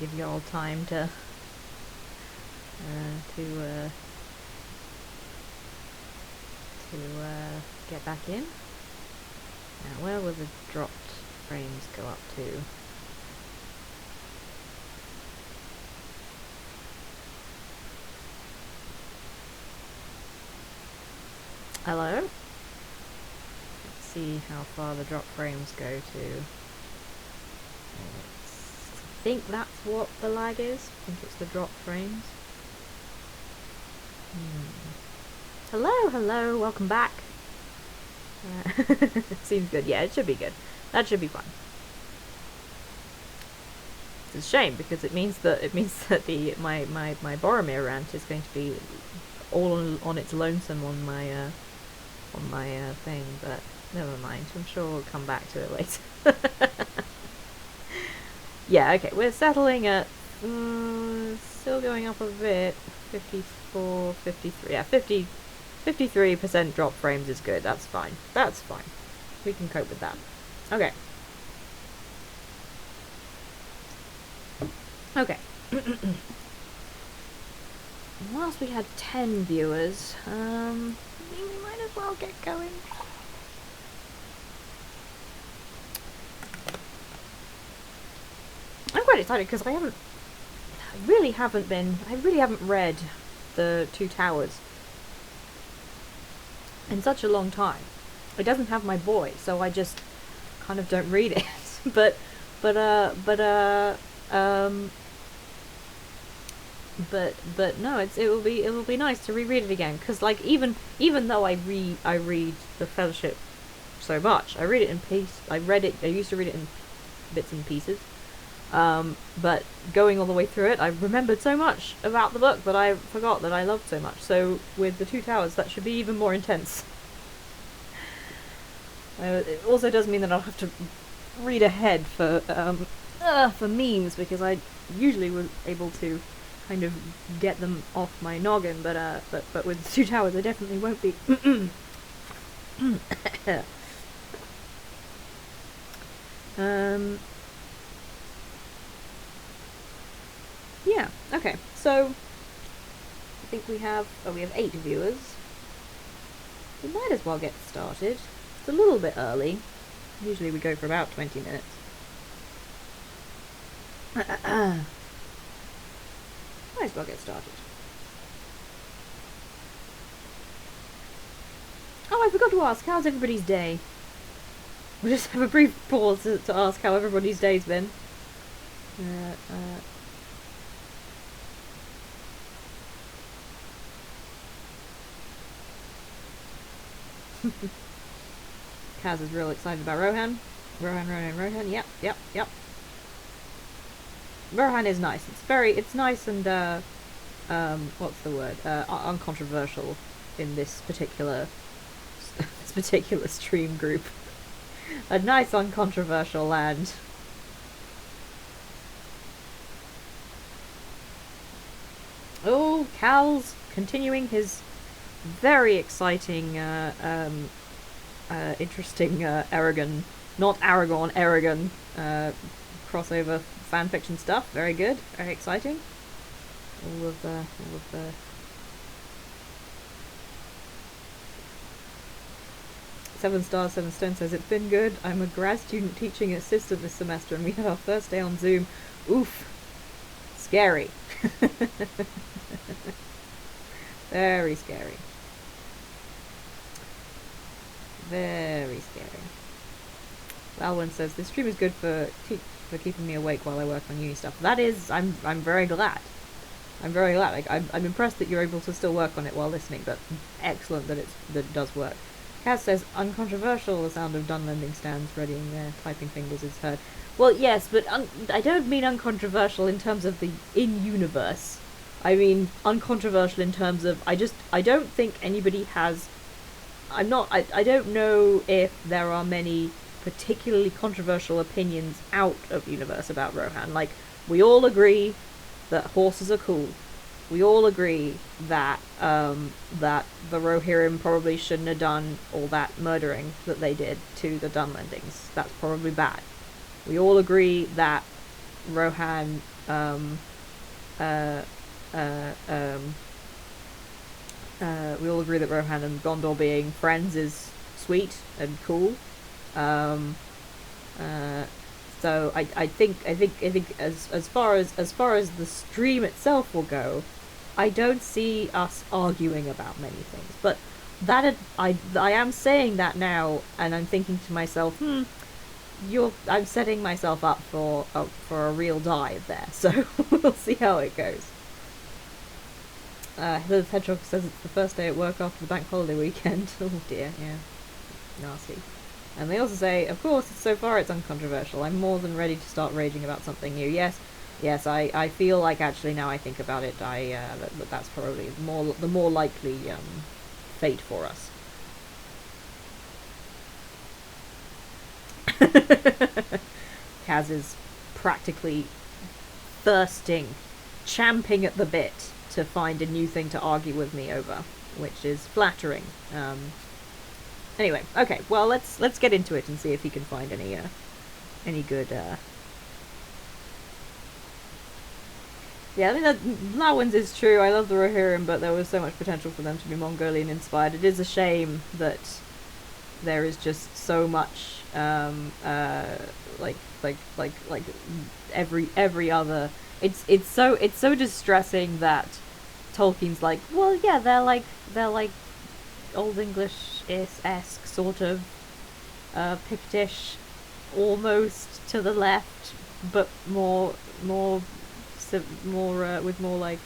give you all time to get back in. Now, where will the dropped frames go up to? Hello? Let's see how far the drop frames go to. I think that's what the lag is. I think it's the drop frames. Hello, welcome back. Seems good. Yeah, it should be good. That should be fine. It's a shame because it means that the my Boromir rant is going to be all on its lonesome on my thing, but never mind. I'm sure we'll come back to it later. Yeah, okay, we're settling at still going up a bit. 54, 53. Yeah, 53% drop frames is good. That's fine. That's fine. We can cope with that. Okay. Okay. Whilst we had 10 viewers, we might as well get going. I'm quite excited because I really haven't read the Two Towers in such a long time. It doesn't have my boy, so I just kind of don't read it. but no, it will be nice to reread it again, because like even though I read the Fellowship so much, I read it in piece. I used to read it in bits and pieces. But going all the way through it, I remembered so much about the book that I forgot that I loved so much. So with the Two Towers, that should be even more intense. It also does mean that I'll have to read ahead for memes, because I usually was able to kind of get them off my noggin, but with the Two Towers, I definitely won't be. Yeah, okay, so I think we have 8 viewers. We might as well get started. It's a little bit early. Usually we go for about 20 minutes. Might as well get started. Oh, I forgot to ask, how's everybody's day? We'll just have a brief pause to ask how everybody's day's been. Kaz is real excited about Rohan. Rohan. Yep. Rohan is nice. It's nice and what's the word? Uncontroversial in this particular stream group. A nice uncontroversial land. Oh, Cal's continuing his very exciting, interesting Aragon, not Aragorn, Aragon crossover fanfiction stuff. Very good, very exciting. All of the 7 stars, 7 stones says it's been good. I'm a grad student teaching assistant this semester, and we had our first day on Zoom. Oof, scary. Very scary. Very scary. Alwyn says this stream is good for keeping me awake while I work on uni stuff. That is, I'm very glad. I'm very glad. Like, I'm impressed that you're able to still work on it while listening, but excellent that it does work. Kaz says uncontroversial. The sound of Dunlending stands readying their typing fingers is heard. Well, yes, but I don't mean uncontroversial in terms of the in-universe. I mean uncontroversial in terms of I don't think anybody has. I don't know if there are many particularly controversial opinions out of universe about Rohan. Like, we all agree that horses are cool. We all agree that that the Rohirrim probably shouldn't have done all that murdering that they did to the Dunlendings. That's probably bad. We all agree that Rohan, uh, uh, um, we all agree that Rohan and Gondor being friends is sweet and cool. Um, uh, so I think as far as the stream itself will go, I don't see us arguing about many things. But I am saying that now, and I'm thinking to myself, I'm setting myself up for a real dive there. So we'll see how it goes. The Hedgehog says it's the first day at work after the bank holiday weekend. Oh dear, yeah, nasty. And they also say, of course, so far it's uncontroversial. I'm more than ready to start raging about something new. Yes, I feel like actually now I think about it, that's probably the more likely fate for us. Kaz is practically thirsting, champing at the bit to find a new thing to argue with me over, which is flattering. Anyway, okay, well let's get into it and see if he can find any good. Yeah, I mean that one is true. I love the Rohirrim, but there was so much potential for them to be Mongolian inspired. It is a shame that there is just so much like every other. It's so distressing that Tolkien's like, well, yeah, they're like Old English-esque sort of Pictish, almost to the left, but more with more like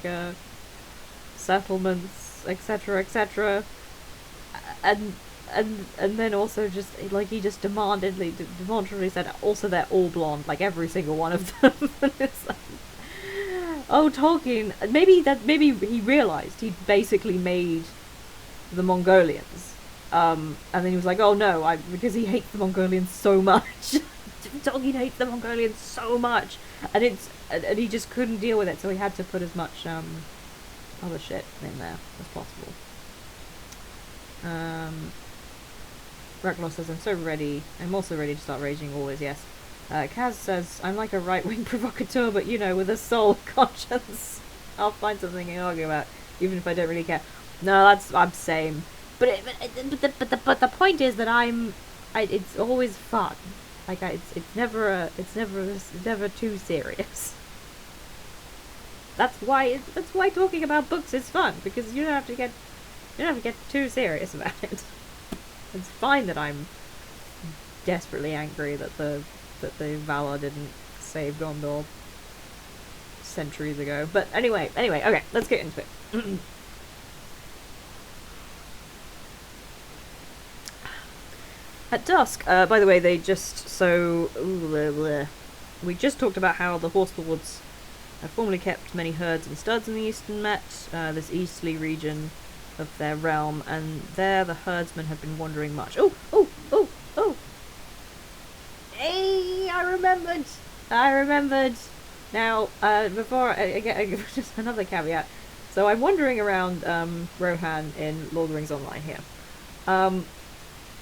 settlements, etc., and then also just like he just demonstrably said also they're all blonde, like every single one of them. And it's like, oh, Tolkien, maybe he realized he'd basically made the Mongolians, and then he was like, oh no, because he hates the Mongolians so much. Tolkien hates the Mongolians so much, and he just couldn't deal with it, so he had to put as much other shit in there as possible. Reklos says, I'm also ready to start raging, always, yes. Kaz says, I'm like a right-wing provocateur, but with a soul conscience. I'll find something to argue about, even if I don't really care. No, I'm same. But the point is that it's always fun. Like it's never too serious. That's why talking about books is fun, because you don't have to get too serious about it. It's fine that I'm desperately angry that the Valar didn't save Gondor centuries ago. But anyway, okay, let's get into it. At dusk, by the way, we just talked about how the Horseflords have formerly kept many herds and studs in the Eastern Met, this easterly region of their realm, and there the herdsmen have been wandering much. Oh! Hey, I remembered! Now, before I get just another caveat. So I'm wandering around Rohan in Lord of the Rings Online here.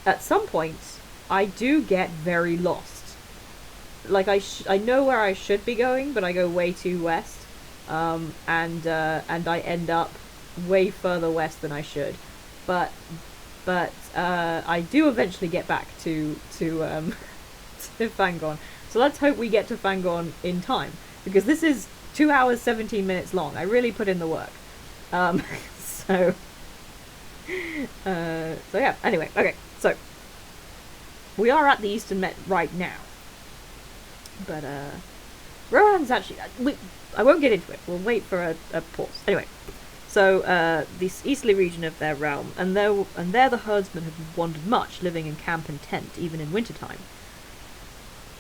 At some point, I do get very lost. Like, I know where I should be going, but I go way too west. And I end up way further west than I should. But I do eventually get back to Fangorn. So let's hope we get to Fangorn in time, because this is 2 hours 17 minutes long. I really put in the work. So yeah. Anyway, okay. So we are at the Eastern Met right now, but Rohan's actually. I won't get into it. We'll wait for a pause. Anyway, so this easterly region of their realm, and there the herdsmen have wandered much, living in camp and tent, even in wintertime.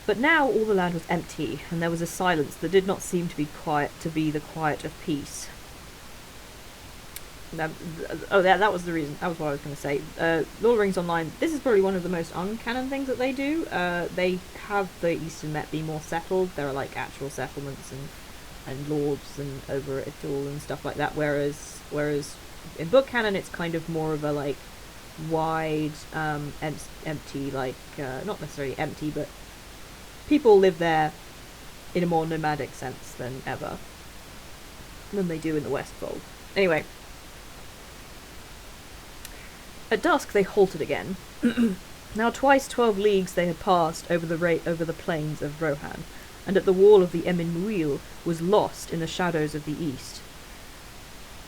But now all the land was empty, and there was a silence that did not seem to be the quiet of peace. That was the reason. That was what I was going to say. Lord of the Rings Online, this is probably one of the most uncanon things that they do. They have the Eastern Met be more settled. There are like actual settlements and lords and over it all and stuff like that. Whereas in book canon, it's kind of more of a like wide, empty, like not necessarily empty, but people live there in a more nomadic sense than they do in the Westfold. Anyway, at dusk they halted again. Now twice 12 leagues they had passed over the plains of Rohan, and at the wall of the Emin Muil was lost in the shadows of the east.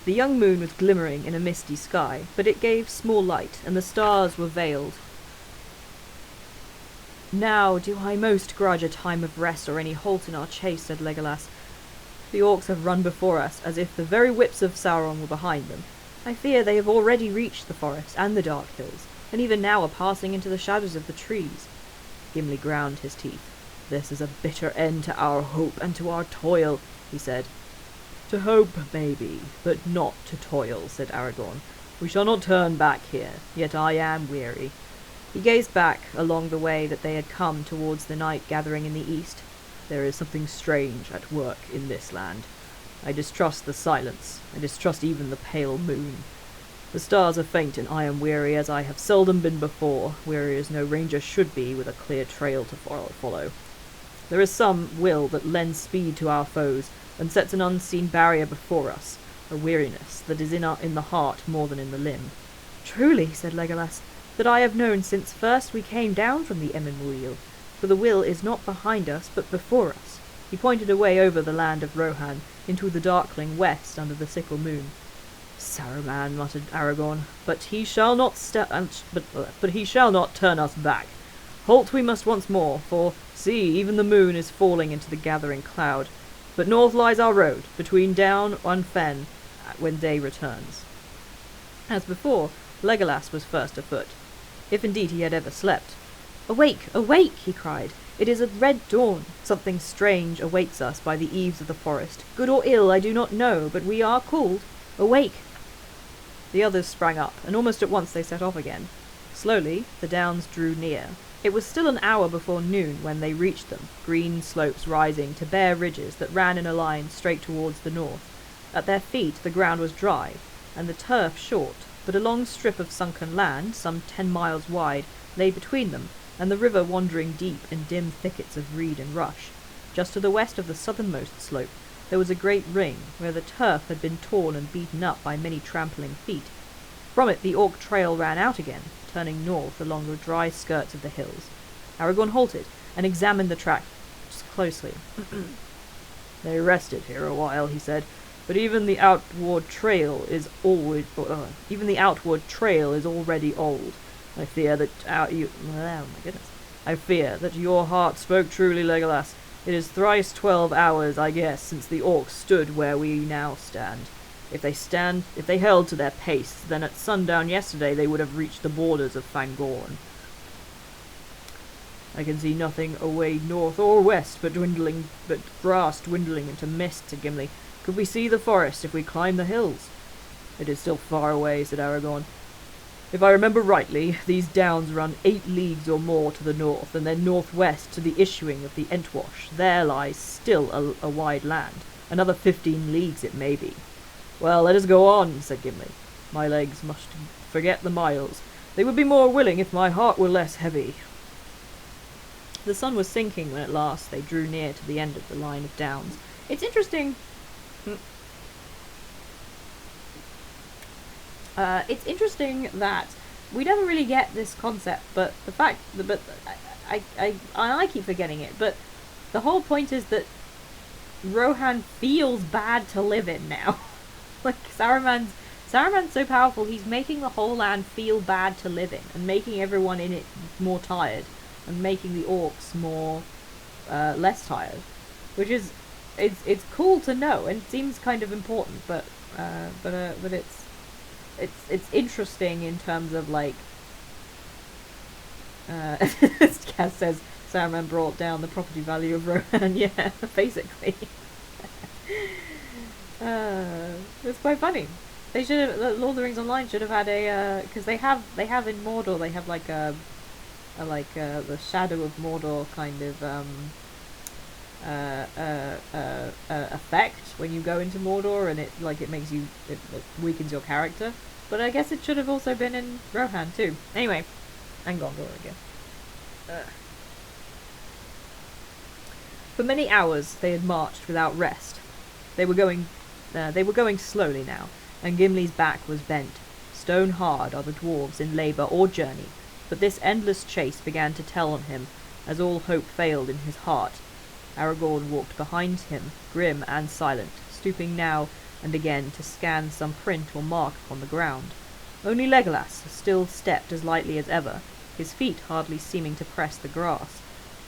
The young moon was glimmering in a misty sky, but it gave small light, and the stars were veiled. Now do I most grudge a time of rest or any halt in our chase, said Legolas. The orcs have run before us, as if the very whips of Sauron were behind them. I fear they have already reached the forest and the dark hills, and even now are passing into the shadows of the trees. Gimli ground his teeth. This is a bitter end to our hope and to our toil, he said. To hope, maybe, but not to toil, said Aragorn. We shall not turn back here, yet I am weary. He gazed back along the way that they had come towards the night gathering in the east. There is something strange at work in this land. I distrust the silence. I distrust even the pale moon. The stars are faint and I am weary as I have seldom been before, weary as no ranger should be with a clear trail to follow. There is some will that lends speed to our foes and sets an unseen barrier before us, a weariness that is in the heart more than in the limb. Truly, said Legolas, that I have known since first we came down from the Emin Muil, for the will is not behind us but before us. He pointed away over the land of Rohan, into the darkling west under the sickle moon. Saruman, muttered Aragorn, but he shall not turn us back. Halt we must once more, for, see, even the moon is falling into the gathering cloud. But north lies our road, between Down and Fen, when day returns. As before, Legolas was first afoot, if indeed he had ever slept. Awake, awake, he cried. It is a red dawn. Something strange awaits us by the eaves of the forest. Good or ill, I do not know, but we are called. Awake! The others sprang up, and almost at once they set off again. Slowly, the downs drew near. It was still an hour before noon when they reached them, green slopes rising to bare ridges that ran in a line straight towards the north. At their feet the ground was dry, and the turf short, but a long strip of sunken land, some 10 miles wide, lay between them, and the river wandering deep in dim thickets of reed and rush. Just to the west of the southernmost slope there was a great ring, where the turf had been torn and beaten up by many trampling feet. From it the orc trail ran out again, turning north along the dry skirts of the hills. Aragorn halted and examined the track closely. They rested here a while, he said, but even the outward trail is already old. I fear that I fear that your heart spoke truly, Legolas. It is thrice 12 hours, I guess, since the orcs stood where we now stand. If they held to their pace, then at sundown yesterday they would have reached the borders of Fangorn. I can see nothing away north or west but grass dwindling into mist, said Gimli. Could we see the forest if we climb the hills? It is still far away, said Aragorn. If I remember rightly, these downs run 8 leagues or more to the north, and then northwest to the issuing of the Entwash. There lies still a wide land. Another 15 leagues it may be. Well, let us go on, said Gimli. My legs must forget the miles. They would be more willing if my heart were less heavy. The sun was sinking when at last they drew near to the end of the line of downs. It's interesting. It's interesting that we never really get this concept, but the fact that, I keep forgetting it, but the whole point is that Rohan feels bad to live in now. Like, Saruman's so powerful, he's making the whole land feel bad to live in, and making everyone in it more tired, and making the orcs less tired, which is, it's cool to know, and it seems kind of important, but it's interesting in terms of, like, Kaz says Saruman brought down the property value of Rohan. Yeah, basically. It's quite funny. They should have, Lord of the Rings Online should have had a, because they have in Mordor, they have like the Shadow of Mordor kind of effect when you go into Mordor, and it weakens your character. But I guess it should have also been in Rohan too. Anyway, and Gondor again. For many hours they had marched without rest. They were going slowly now, and Gimli's back was bent. Stone hard are the dwarves in labour or journey, but this endless chase began to tell on him, as all hope failed in his heart. Aragorn walked behind him, grim and silent, stooping now and again to scan some print or mark upon the ground. Only Legolas still stepped as lightly as ever, his feet hardly seeming to press the grass,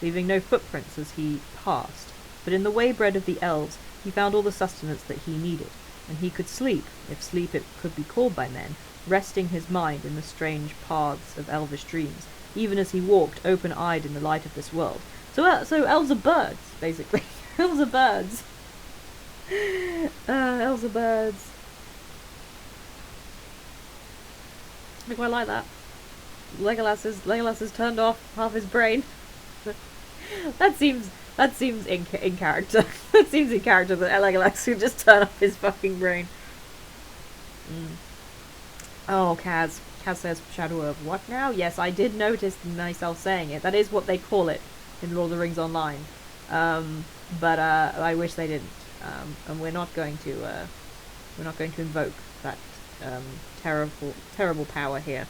leaving no footprints as he passed. But in the way-bread of the elves he found all the sustenance that he needed, and he could sleep, if sleep it could be called by men, resting his mind in the strange paths of elvish dreams, even as he walked open-eyed in the light of this world. So elves are birds, basically. Elves are birds. Elves are birds. I quite like that. Legolas has turned off half his brain. That seems in character. That seems in character that Legolas could just turn off his fucking brain. Oh, Kaz. Kaz says Shadow of what now? Yes, I did notice myself saying it. That is what they call it in Lord of the Rings Online. But I wish they didn't. And we're not going to invoke that terrible power here.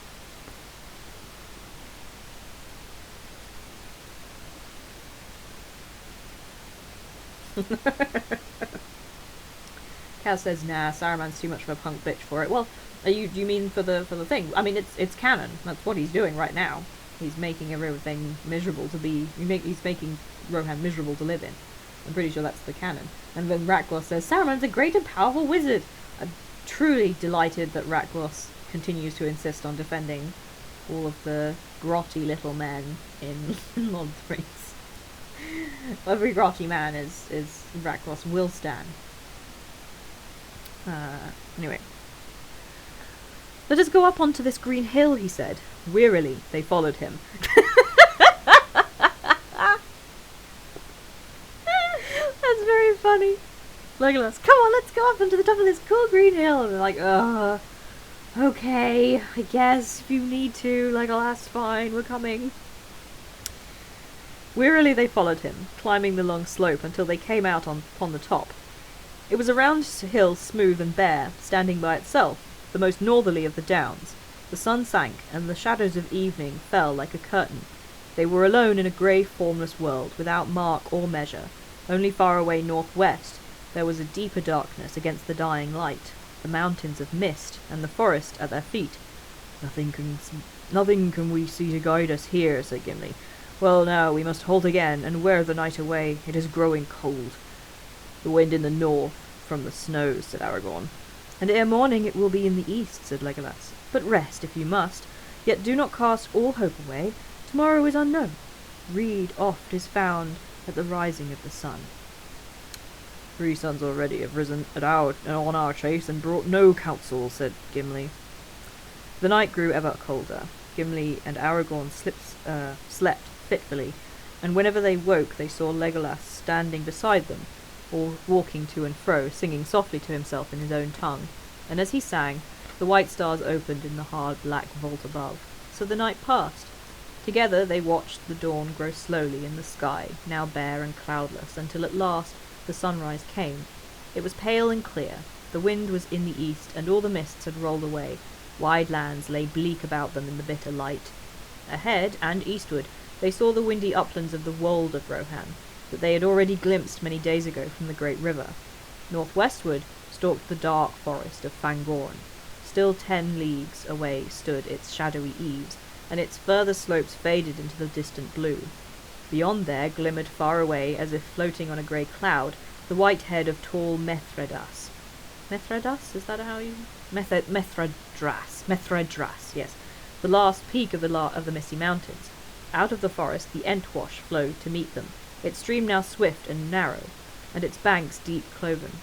Kaz says, nah, Saruman's too much of a punk bitch for it. Well, do you mean for the thing? I mean, it's canon. That's what he's doing right now. He's making everything miserable to be. He's making Rohan miserable to live in. I'm pretty sure that's the canon. And then Rakgloss says, Saruman's a great and powerful wizard. I'm truly delighted that Rakgloss continues to insist on defending all of the grotty little men in Lord of the Rings. Every grotty man is Rakgloss will stand. Anyway. Let us go up onto this green hill, he said. Wearily, they followed him. That's very funny. Legolas, come on, let's go up onto the top of this cool green hill. And they're like, okay, I guess if you need to, Legolas, fine, we're coming. Wearily they followed him, climbing the long slope until they came out upon the top. It was a round hill, smooth and bare, standing by itself, the most northerly of the downs. The sun sank, and the shadows of evening fell like a curtain. They were alone in a grey, formless world, without mark or measure. Only far away northwest there was a deeper darkness against the dying light, the mountains of mist, and the forest at their feet. Nothing can we see to guide us here, said Gimli. Well, now we must halt again, and wear the night away. It is growing cold. The wind in the north, from the snows, said Aragorn. And ere morning it will be in the east, said Legolas. But rest, if you must. Yet do not cast all hope away. Tomorrow is unknown. Reed oft is found at the rising of the sun. 3 suns already have risen on our chase and brought no counsel, said Gimli. The night grew ever colder. Gimli and Aragorn slept fitfully, and whenever they woke they saw Legolas standing beside them, or walking to and fro, singing softly to himself in his own tongue. And as he sang, the white stars opened in the hard black vault above. So the night passed. Together they watched the dawn grow slowly in the sky, now bare and cloudless, until at last the sunrise came. It was pale and clear. The wind was in the east, and all the mists had rolled away. Wide lands lay bleak about them in the bitter light. Ahead, and eastward, they saw the windy uplands of the wold of Rohan, that they had already glimpsed many days ago from the great river. Northwestward stalked the dark forest of Fangorn. Still 10 leagues away stood its shadowy eaves, and its further slopes faded into the distant blue. Beyond there glimmered far away, as if floating on a grey cloud, the white head of tall Mithridas. Mithridas? Is that how you... Mithradras, yes. The last peak of the Misty Mountains. Out of the forest the Entwash flowed to meet them, its stream now swift and narrow, and its banks deep cloven.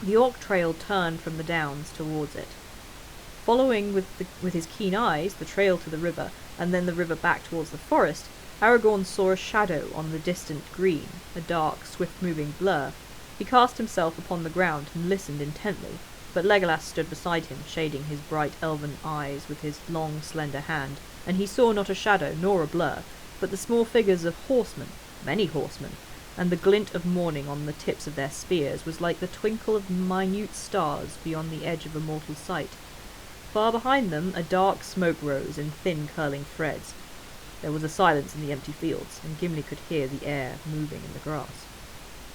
The Orc trail turned from the downs towards it. Following with his keen eyes the trail to the river, and then the river back towards the forest, Aragorn saw a shadow on the distant green, a dark, swift-moving blur. He cast himself upon the ground and listened intently, but Legolas stood beside him, shading his bright elven eyes with his long, slender hand, and he saw not a shadow nor a blur, but the small figures of horsemen, many horsemen, and the glint of morning on the tips of their spears was like the twinkle of minute stars beyond the edge of a mortal sight. Far behind them a dark smoke rose in thin curling threads. There was a silence in the empty fields, and Gimli could hear the air moving in the grass.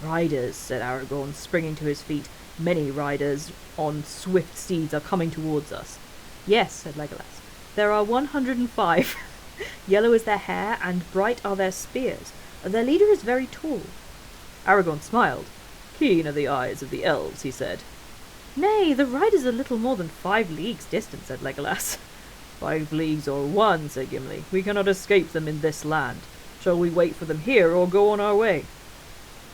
"Riders," said Aragorn, springing to his feet. "Many riders on swift steeds are coming towards us." "Yes," said Legolas. "There are 105. Yellow is their hair, and bright are their spears. Their leader is very tall." Aragorn smiled. "Keen are the eyes of the elves," he said. "Nay, the riders are little more than 5 leagues distant," said Legolas. 5 leagues or 1, said Gimli. "We cannot escape them in this land. Shall we wait for them here, or go on our way?"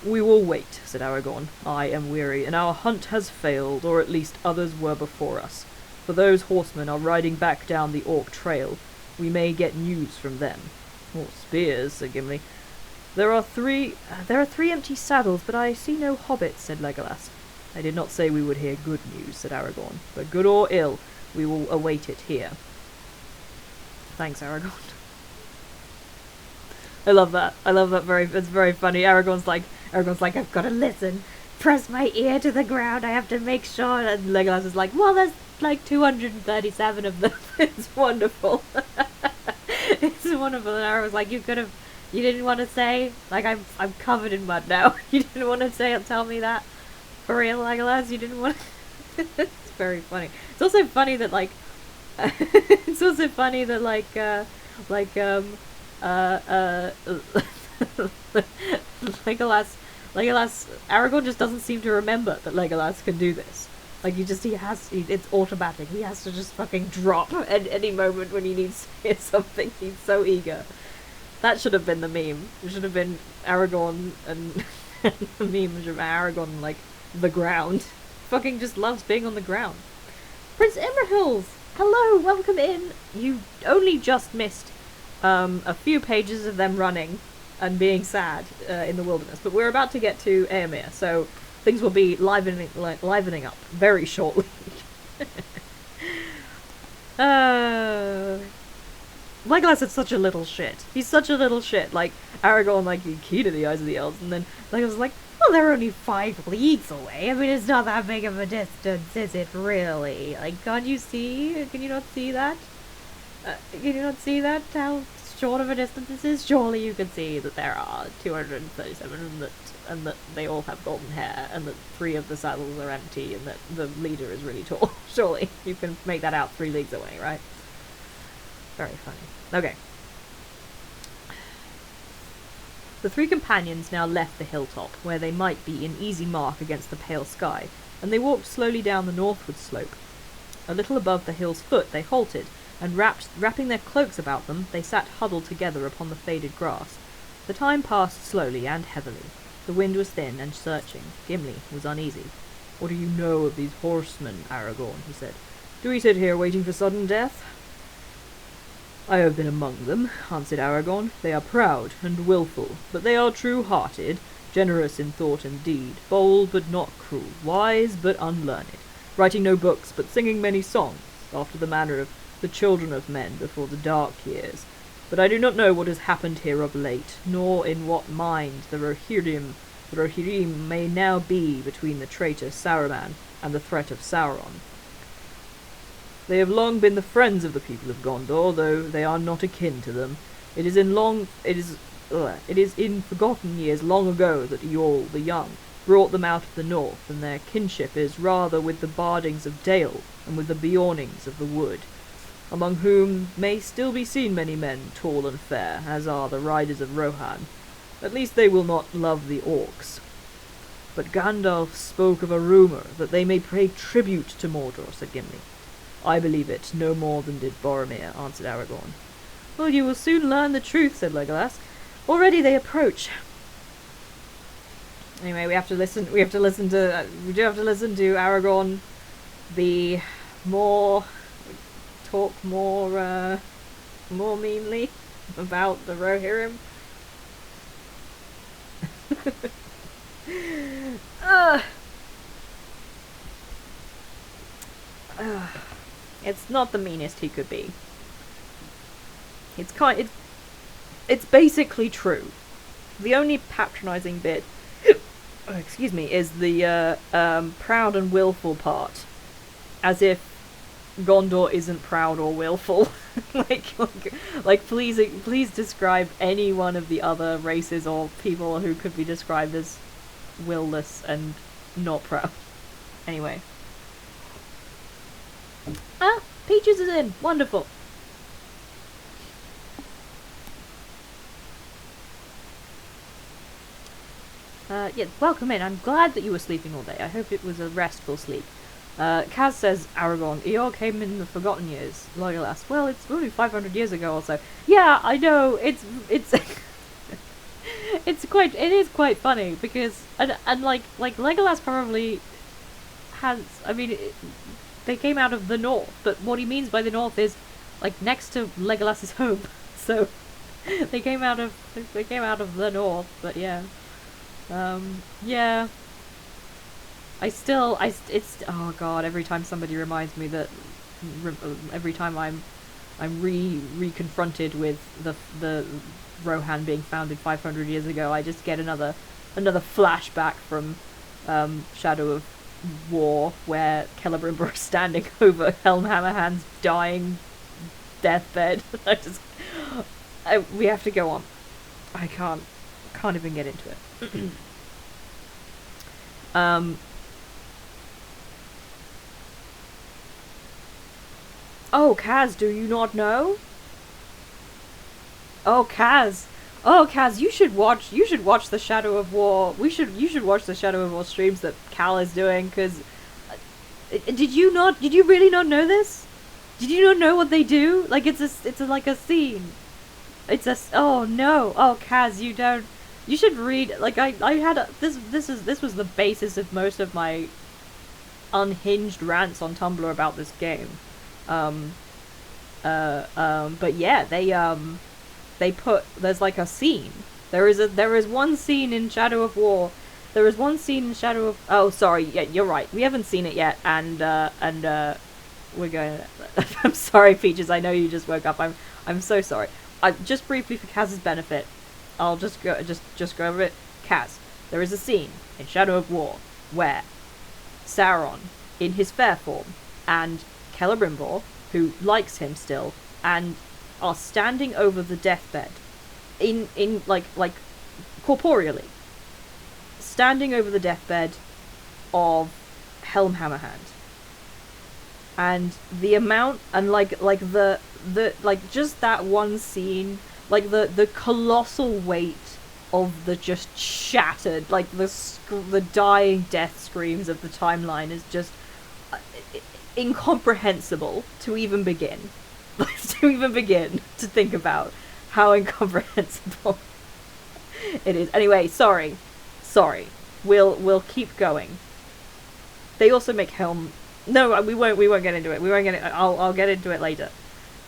"We will wait," said Aragorn. "I am weary, and our hunt has failed, or at least others were before us. For those horsemen are riding back down the Orc trail. We may get news from them." "Or spears," said Gimli. There are three empty saddles, but I see no hobbits," said Legolas. "I did not say we would hear good news," said Aragorn. "But good or ill, we will await it here." Thanks, Aragorn. I love that. It's very funny. Aragorn's like, "I've got to listen. Press my ear to the ground. I have to make sure." And Legolas is like, "Well, there's like 237 of them." It's wonderful. It's wonderful. And Aragorn's like, you didn't want to say, like, I'm covered in mud now. You didn't want to tell me that. For real, Legolas, you didn't want to. It's very funny. It's also funny that, like, Legolas, Aragorn just doesn't seem to remember that Legolas can do this. Like, it's automatic. He has to just fucking drop at any moment when he needs to hear something. He's so eager. That should have been the meme. It should have been Aragorn and the meme of Aragorn, like, the ground. Fucking just loves being on the ground. Prince Imrahil's! Hello, welcome in! You only just missed a few pages of them running and being sad in the wilderness, but we're about to get to Éomer, so things will be livening up very shortly. Legolas is such a little shit. He's such a little shit. Like, Aragorn, like, key to the eyes of the elves, and then Legolas is like, "Well, they're only 5 leagues away. I mean, it's not that big of a distance, is it, really? Like, can't you see? Can you not see that? Can you not see that? How short of a distance this is? Surely you can see that there are 237, and that they all have golden hair, and that 3 of the saddles are empty, and that the leader is really tall. Surely you can make that out 3 leagues away, right?" Very funny. Okay. The 3 companions now left the hilltop, where they might be in easy mark against the pale sky, and they walked slowly down the northward slope. A little above the hill's foot they halted, and wrapping their cloaks about them, they sat huddled together upon the faded grass. The time passed slowly and heavily. The wind was thin and searching. Gimli was uneasy. "What do you know of these horsemen, Aragorn?" he said. "Do we sit here waiting for sudden death?" "I have been among them," answered Aragorn. "They are proud and wilful, but they are true-hearted, generous in thought and deed, bold but not cruel, wise but unlearned, writing no books but singing many songs, after the manner of the children of men before the dark years. But I do not know what has happened here of late, nor in what mind the Rohirrim may now be between the traitor Saruman and the threat of Sauron. They have long been the friends of the people of Gondor, though they are not akin to them. It is in forgotten years long ago that Eorl the Young brought them out of the north, and their kinship is rather with the Bardings of Dale and with the Beornings of the wood, among whom may still be seen many men tall and fair, as are the riders of Rohan. At least they will not love the orcs. But Gandalf spoke of a rumour that they may pay tribute to Mordor," said Gimli. "I believe it, no more than did Boromir," answered Aragorn. "Well, you will soon learn the truth," said Legolas. "Already they approach." Anyway, we do have to listen to Aragorn talk more meanly about the Rohirrim. It's not the meanest he could be. It's basically true. The only patronising bit, oh, excuse me, is the proud and willful part, as if Gondor isn't proud or willful. like, please describe any one of the other races or people who could be described as willless and not proud. Anyway. Ah, Peaches is in. Wonderful. Yeah, welcome in. I'm glad that you were sleeping all day. I hope it was a restful sleep. Kaz says, Aragorn, Eeyore came in the Forgotten Years. Legolas, well, it's only 500 years ago or so. Yeah, I know, it's it is quite funny, because, and like Legolas probably has, I mean, they came out of the north, but what he means by the north is, like, next to Legolas's home, so, they came out of the north, but yeah. Yeah. It's, oh god, every time somebody reminds me that, every time I'm reconfronted with the Rohan being founded 500 years ago, I just get another flashback from, Shadow of War, where Celebrimbor is standing over Helm Hammerhand's dying deathbed. We have to go on. I can't even get into it. Oh, Kaz, do you not know? Oh, Kaz, you should watch the Shadow of War. You should watch the Shadow of War streams that Cal is doing, because did you really not know this? Did you not know what they do? Like, it's like a scene. Oh no. Oh, Kaz, you don't. You should read, like, I had this was the basis of most of my unhinged rants on Tumblr about this game. But yeah, they put, there's like a scene. There is one scene in Shadow of War. There is one scene in Shadow of, oh, sorry, yeah, you're right. We haven't seen it yet, and we're going, I'm sorry, Peaches, I know you just woke up. I'm so sorry. Just briefly for Kaz's benefit, I'll just go over it. Kaz, there is a scene in Shadow of War where Sauron, in his fair form, and Celebrimbor, who likes him still, and are standing over the deathbed, in like corporeally, standing over the deathbed of Helm Hammerhand. And the amount, and like the just that one scene, like the colossal weight of the just shattered, like the dying death screams of the timeline is just incomprehensible to even begin. To think about how incomprehensible it is. Anyway, sorry. We'll keep going. They also make Helm. No, we won't get into it. I'll get into it later.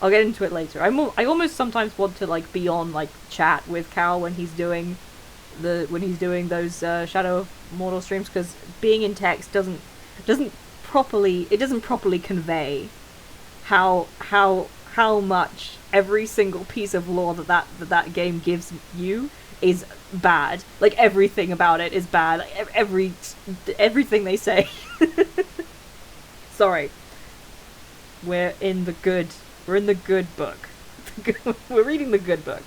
I almost sometimes want to like be on like chat with Cal when he's doing those Shadow of Mordor streams, because being in text doesn't properly convey how much every single piece of lore that game gives you is bad. Like, everything about it is bad. Like, everything they say. Sorry. We're in the good book. We're reading the good book.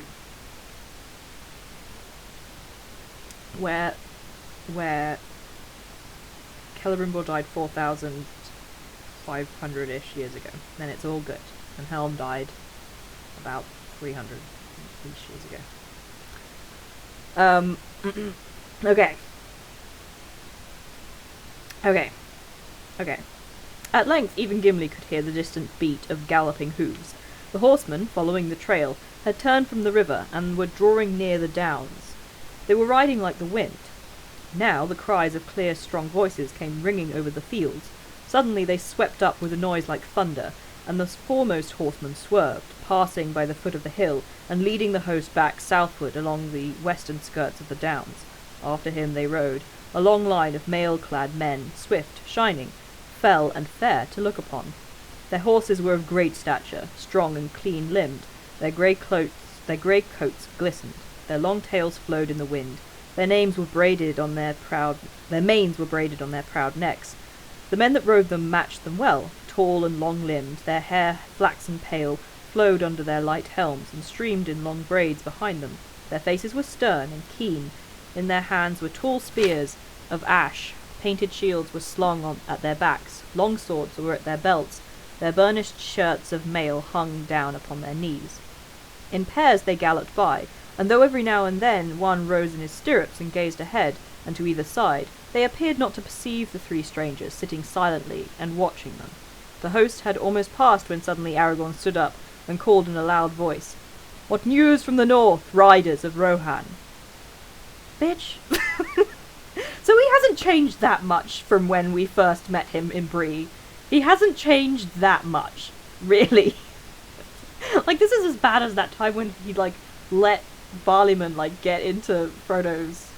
Where Celebrimbor died 4,500-ish years ago. Then it's all good. And Helm died about 300-ish years ago. Okay. At length, even Gimli could hear the distant beat of galloping hooves. The horsemen, following the trail, had turned from the river and were drawing near the downs. They were riding like the wind. Now the cries of clear, strong voices came ringing over the fields. Suddenly they swept up with a noise like thunder, and the foremost horseman swerved, passing by the foot of the hill, and leading the host back southward along the western skirts of the downs. After him they rode, a long line of mail-clad men, swift, shining, fell and fair to look upon. Their horses were of great stature, strong and clean-limbed. Their grey coats glistened. Their long tails flowed in the wind. Their manes were braided on their proud necks. The men that rode them matched them well, tall and long-limbed. Their hair, flaxen pale, flowed under their light helms and streamed in long braids behind them. Their faces were stern and keen. In their hands were tall spears of ash. Painted shields were slung at their backs. Long swords were at their belts. Their burnished shirts of mail hung down upon their knees. In pairs they galloped by, and though every now and then one rose in his stirrups and gazed ahead and to either side, they appeared not to perceive the three strangers sitting silently and watching them. The host had almost passed when suddenly Aragorn stood up and called in a loud voice, "What news from the north, riders of Rohan?" Bitch. So he hasn't changed that much from when we first met him in Bree. He hasn't changed that much, really. Like, this is as bad as that time when he, like, let Barleyman, like, get into Frodo's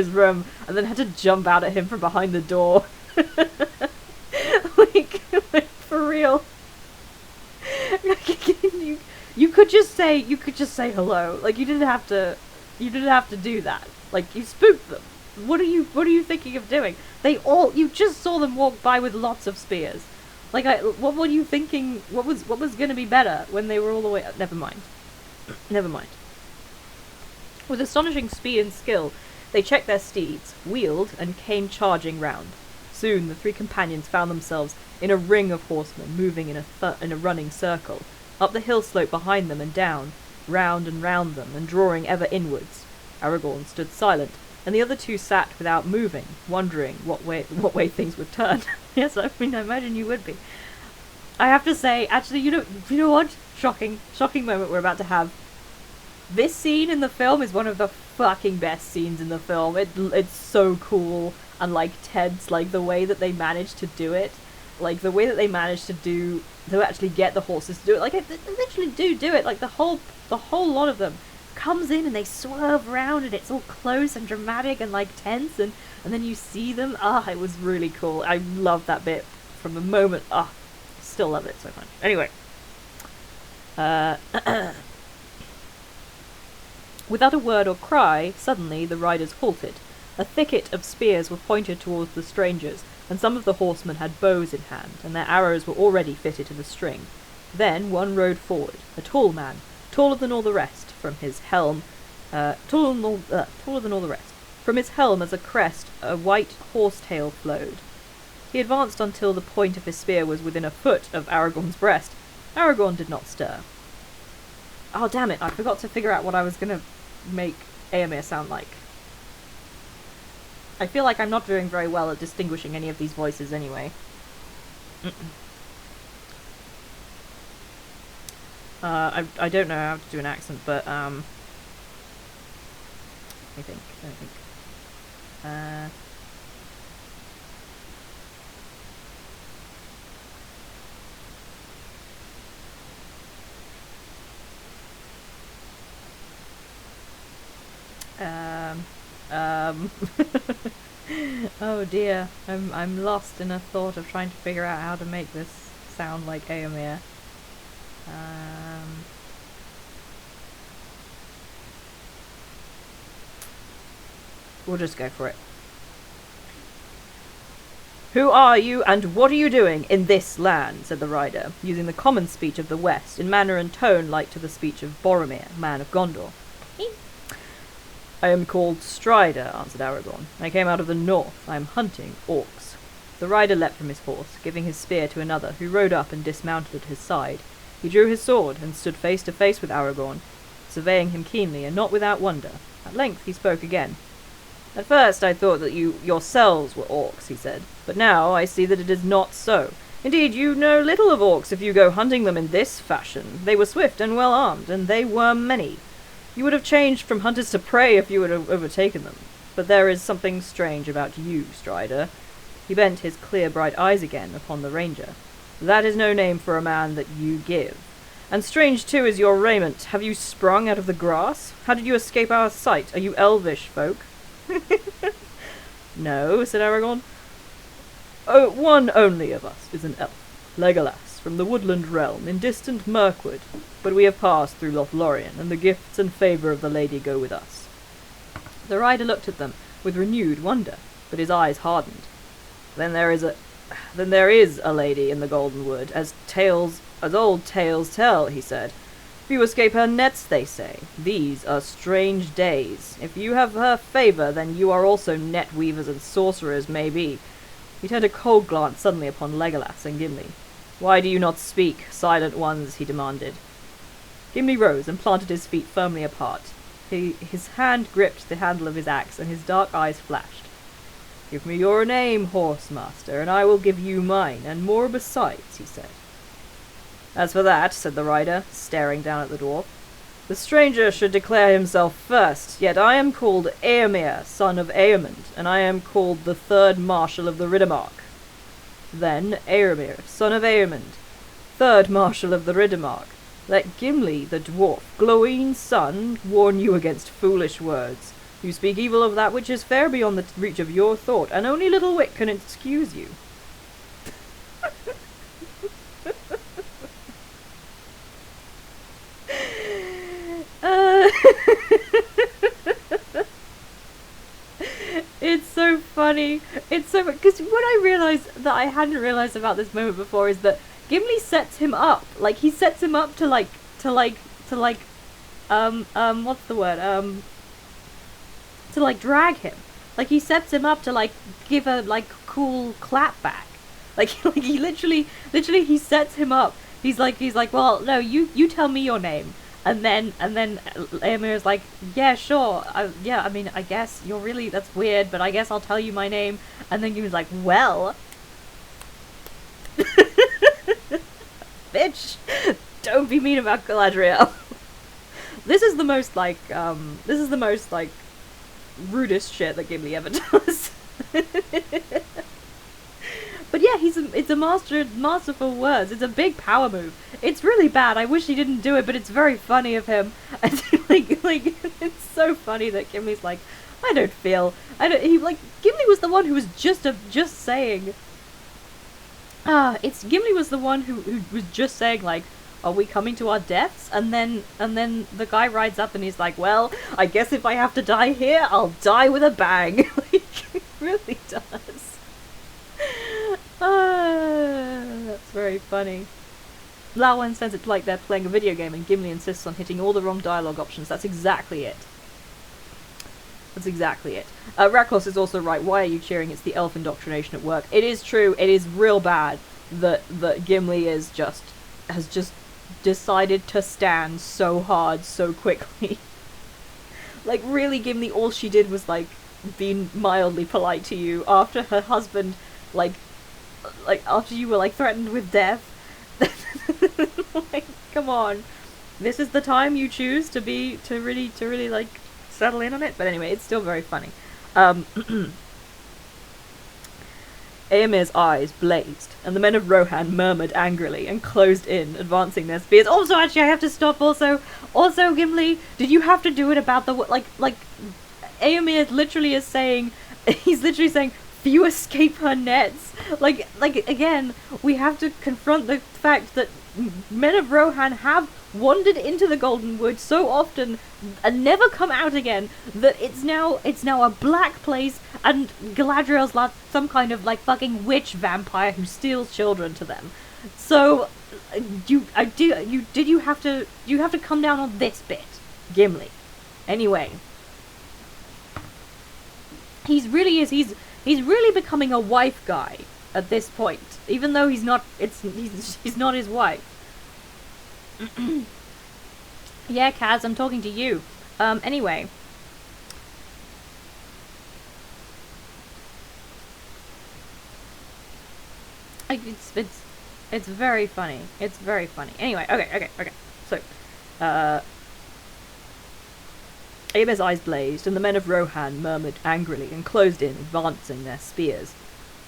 room and then had to jump out at him from behind the door. like, for real. You could just say hello. Like, you didn't have to do that. Like, you spooked them. What are you thinking of doing? You just saw them walk by with lots of spears. Like, what were you thinking? What was going to be better when they were all the way up? Never mind. With astonishing speed and skill, they checked their steeds, wheeled, and came charging round. Soon the three companions found themselves in a ring of horsemen moving in a running circle, up the hill slope behind them and down, round and round them, and drawing ever inwards. Aragorn stood silent, and the other two sat without moving, wondering what way things would turn. Yes, I mean, I imagine you would be. I have to say, actually, you know what? Shocking moment we're about to have. This scene in the film is one of the fucking best scenes in the film. It's so cool and, like, tense, like, the way that they managed to do it. Like, the way that they managed to actually get the horses to do it. Like, they literally do it. Like, the whole lot of them comes in and they swerve around and it's all close and dramatic and, like, tense, and then you see them. It was really cool. I loved that bit from the moment. Still love it so much. Anyway. Without a word or cry, suddenly the riders halted. A thicket of spears were pointed towards the strangers, and some of the horsemen had bows in hand, and their arrows were already fitted to the string. Then one rode forward, a tall man, taller than all the rest, from his helm, taller than all the rest. From his helm as a crest, a white horsetail flowed. He advanced until the point of his spear was within a foot of Aragorn's breast. Aragorn did not stir. Oh, damn it, I forgot to figure out what I was going to make Éomer sound like. I feel like I'm not doing very well at distinguishing any of these voices anyway. I don't know how to do an accent, but, let me think. Oh dear, I'm lost in a thought of trying to figure out how to make this sound like Éomer. We'll just go for it. "Who are you, and what are you doing in this land?" said the rider, using the common speech of the West, in manner and tone like to the speech of Boromir, man of Gondor. "I am called Strider," answered Aragorn. "I came out of the north. I am hunting orcs." The rider leapt from his horse, giving his spear to another, who rode up and dismounted at his side. He drew his sword, and stood face to face with Aragorn, surveying him keenly, and not without wonder. At length he spoke again. "At first I thought that you yourselves were orcs," he said, "but now I see that it is not so. Indeed, you know little of orcs if you go hunting them in this fashion. They were swift and well armed, and they were many. You would have changed from hunters to prey if you had overtaken them. But there is something strange about you, Strider." He bent his clear bright eyes again upon the ranger. "That is no name for a man that you give. And strange too is your raiment. Have you sprung out of the grass? How did you escape our sight? Are you elvish folk?" "No," said Aragorn. "Oh, one only of us is an elf. Legolas, from the woodland realm in distant Mirkwood, but we have passed through Lothlorien, and the gifts and favour of the lady go with us." The rider looked at them with renewed wonder, but his eyes hardened. Then there is a lady in the Golden Wood, as old tales tell," he said. "Few escape her nets, they say. These are strange days. If you have her favour, then you are also net weavers and sorcerers, maybe." He turned a cold glance suddenly upon Legolas and Gimli. "Why do you not speak, silent ones?" he demanded. Gimli rose and planted his feet firmly apart. His hand gripped the handle of his axe, and his dark eyes flashed. "Give me your name, horse master, and I will give you mine, and more besides," he said. "As for that," said the rider, staring down at the dwarf, "the stranger should declare himself first, yet I am called Éomer, son of Éamund, and I am called the third marshal of the Riddermark." Then Éomer, son of Éamund, third marshal of the Riddermark, let Gimli, the dwarf, Gloween's son, warn you against foolish words. You speak evil of that which is fair beyond the reach of your thought, and only little wit can excuse you. It's so funny. It's so, because what I realized that I hadn't realized about this moment before is that Gimli sets him up. Like, he sets him up to what's the word? To like drag him. Like, he sets him up to like give a like cool clap back. Like he literally he sets him up. He's like, well, no, you tell me your name. And then Éomer's like, yeah, sure, I mean, I guess you're really, that's weird, but I guess I'll tell you my name. And then Gimli's like, well, bitch, don't be mean about Galadriel. This is the most rudest shit that Gimli ever does. But yeah, it's a masterful words. It's a big power move. It's really bad. I wish he didn't do it, but it's very funny of him. And like it's so funny that Gimli's like, Gimli was the one who was just saying. Gimli was the one who was just saying, like, are we coming to our deaths? And then the guy rides up and he's like, well, I guess if I have to die here, I'll die with a bang. Like, it really does. That's very funny. Lawan says it's like they're playing a video game and Gimli insists on hitting all the wrong dialogue options. That's exactly it. Rakos is also right. Why are you cheering? It's the elf indoctrination at work. It is true. It is real bad that Gimli has just decided to stand so hard so quickly. Like, really, Gimli, all she did was like be mildly polite to you after her husband like after you were like threatened with death. Like, come on, this is the time you choose to really like settle in on it. But anyway, it's still very funny. Éomer's eyes blazed, and the men of Rohan murmured angrily and closed in, advancing their spears. Also, actually, I have to stop. Also, Gimli, did you have to do it about the like Éomer literally is saying, he's literally saying, few escape her nets. Like again, we have to confront the fact that men of Rohan have wandered into the Golden Wood so often and never come out again that it's now a black place, and Galadriel's like some kind of like fucking witch vampire who steals children to them. So did you have to come down on this bit, Gimli? Anyway, he's really becoming a wife guy at this point, even though he's not his wife. Yeah, Kaz, I'm talking to you. Anyway. It's very funny. It's very funny. Anyway, okay. So, Éomer's eyes blazed, and the men of Rohan murmured angrily and closed in, advancing their spears.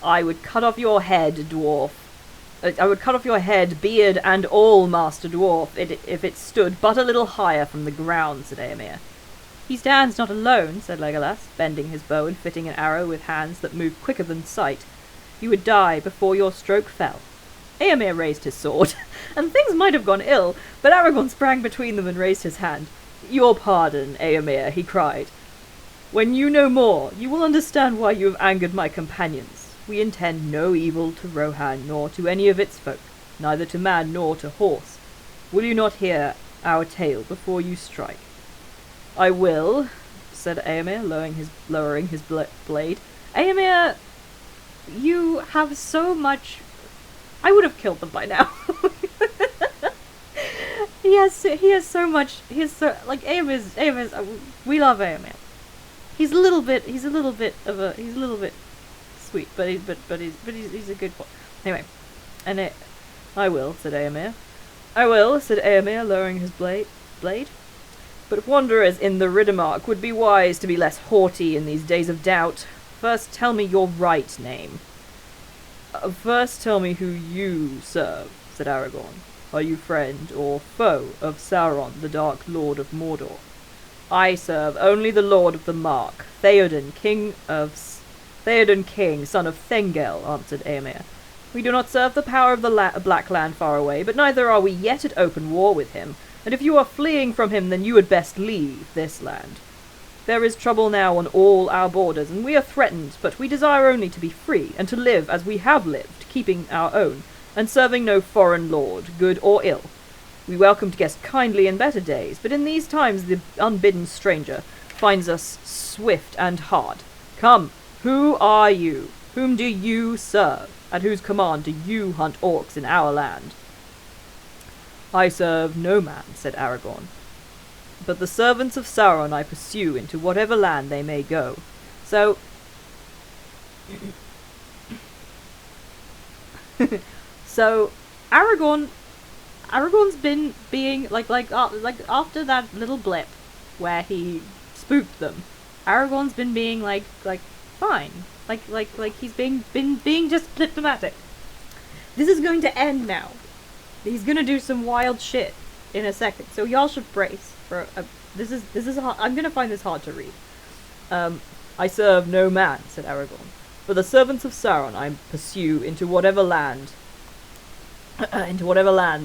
I would cut off your head, dwarf. I would cut off your head, beard, and all, Master Dwarf, if it stood but a little higher from the ground, said Éomer. He stands not alone, said Legolas, bending his bow and fitting an arrow with hands that moved quicker than sight. You would die before your stroke fell. Eomer raised his sword, and things might have gone ill, but Aragorn sprang between them and raised his hand. "Your pardon, Eomer," he cried. "When you know more, you will understand why you have angered my companions. We intend no evil to Rohan nor to any of its folk, neither to man nor to horse. Will you not hear our tale before you strike?" "I will," said Eomer, lowering his blade. "Eomer, you have so much... I would have killed them by now." He has so much. Eomer's. We love Eomer. He's a little bit sweet, but he's a good boy. Anyway, I will, said Eomer. "I will," said Eomer, lowering his blade. "But wanderers in the Riddermark would be wise to be less haughty in these days of doubt. First tell me your right name." "First tell me who you serve," said Aragorn. "Are you friend or foe of Sauron, the Dark Lord of Mordor?" "I serve only the Lord of the Mark, Theoden, King, son of Thengel," answered Eomer. "We do not serve the power of the Black Land far away, but neither are we yet at open war with him, and if you are fleeing from him, then you had best leave this land. There is trouble now on all our borders, and we are threatened, but we desire only to be free, and to live as we have lived, keeping our own, and serving no foreign lord, good or ill. We welcomed guests kindly in better days, but in these times the unbidden stranger finds us swift and hard. Come, who are you? Whom do you serve? At whose command do you hunt orcs in our land?" "I serve no man," said Aragorn, "but the servants of Sauron I pursue into whatever land they may go. So Aragorn's been being like after that little blip where he spooked them. Aragorn's been being like fine, like he's been being just diplomatic. This is going to end now. He's gonna do some wild shit in a second, so y'all should brace for this is hard. I'm gonna find this hard to read. "I serve no man," said Aragorn, "but the servants of Sauron I pursue into whatever land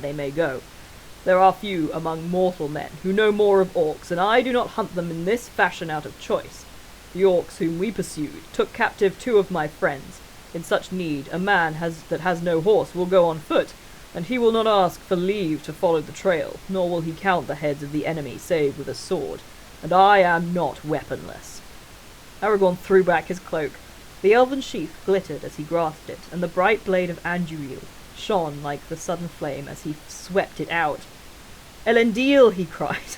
they may go. There are few among mortal men who know more of orcs, and I do not hunt them in this fashion out of choice. The orcs whom we pursued took captive 2 of my friends. In such need, a man that has no horse will go on foot, and he will not ask for leave to follow the trail, nor will he count the heads of the enemy save with a sword, and I am not weaponless." Aragorn threw back his cloak. The elven sheath glittered as he grasped it, and the bright blade of Andúril shone like the sudden flame as he swept it out. "Elendil!" he cried.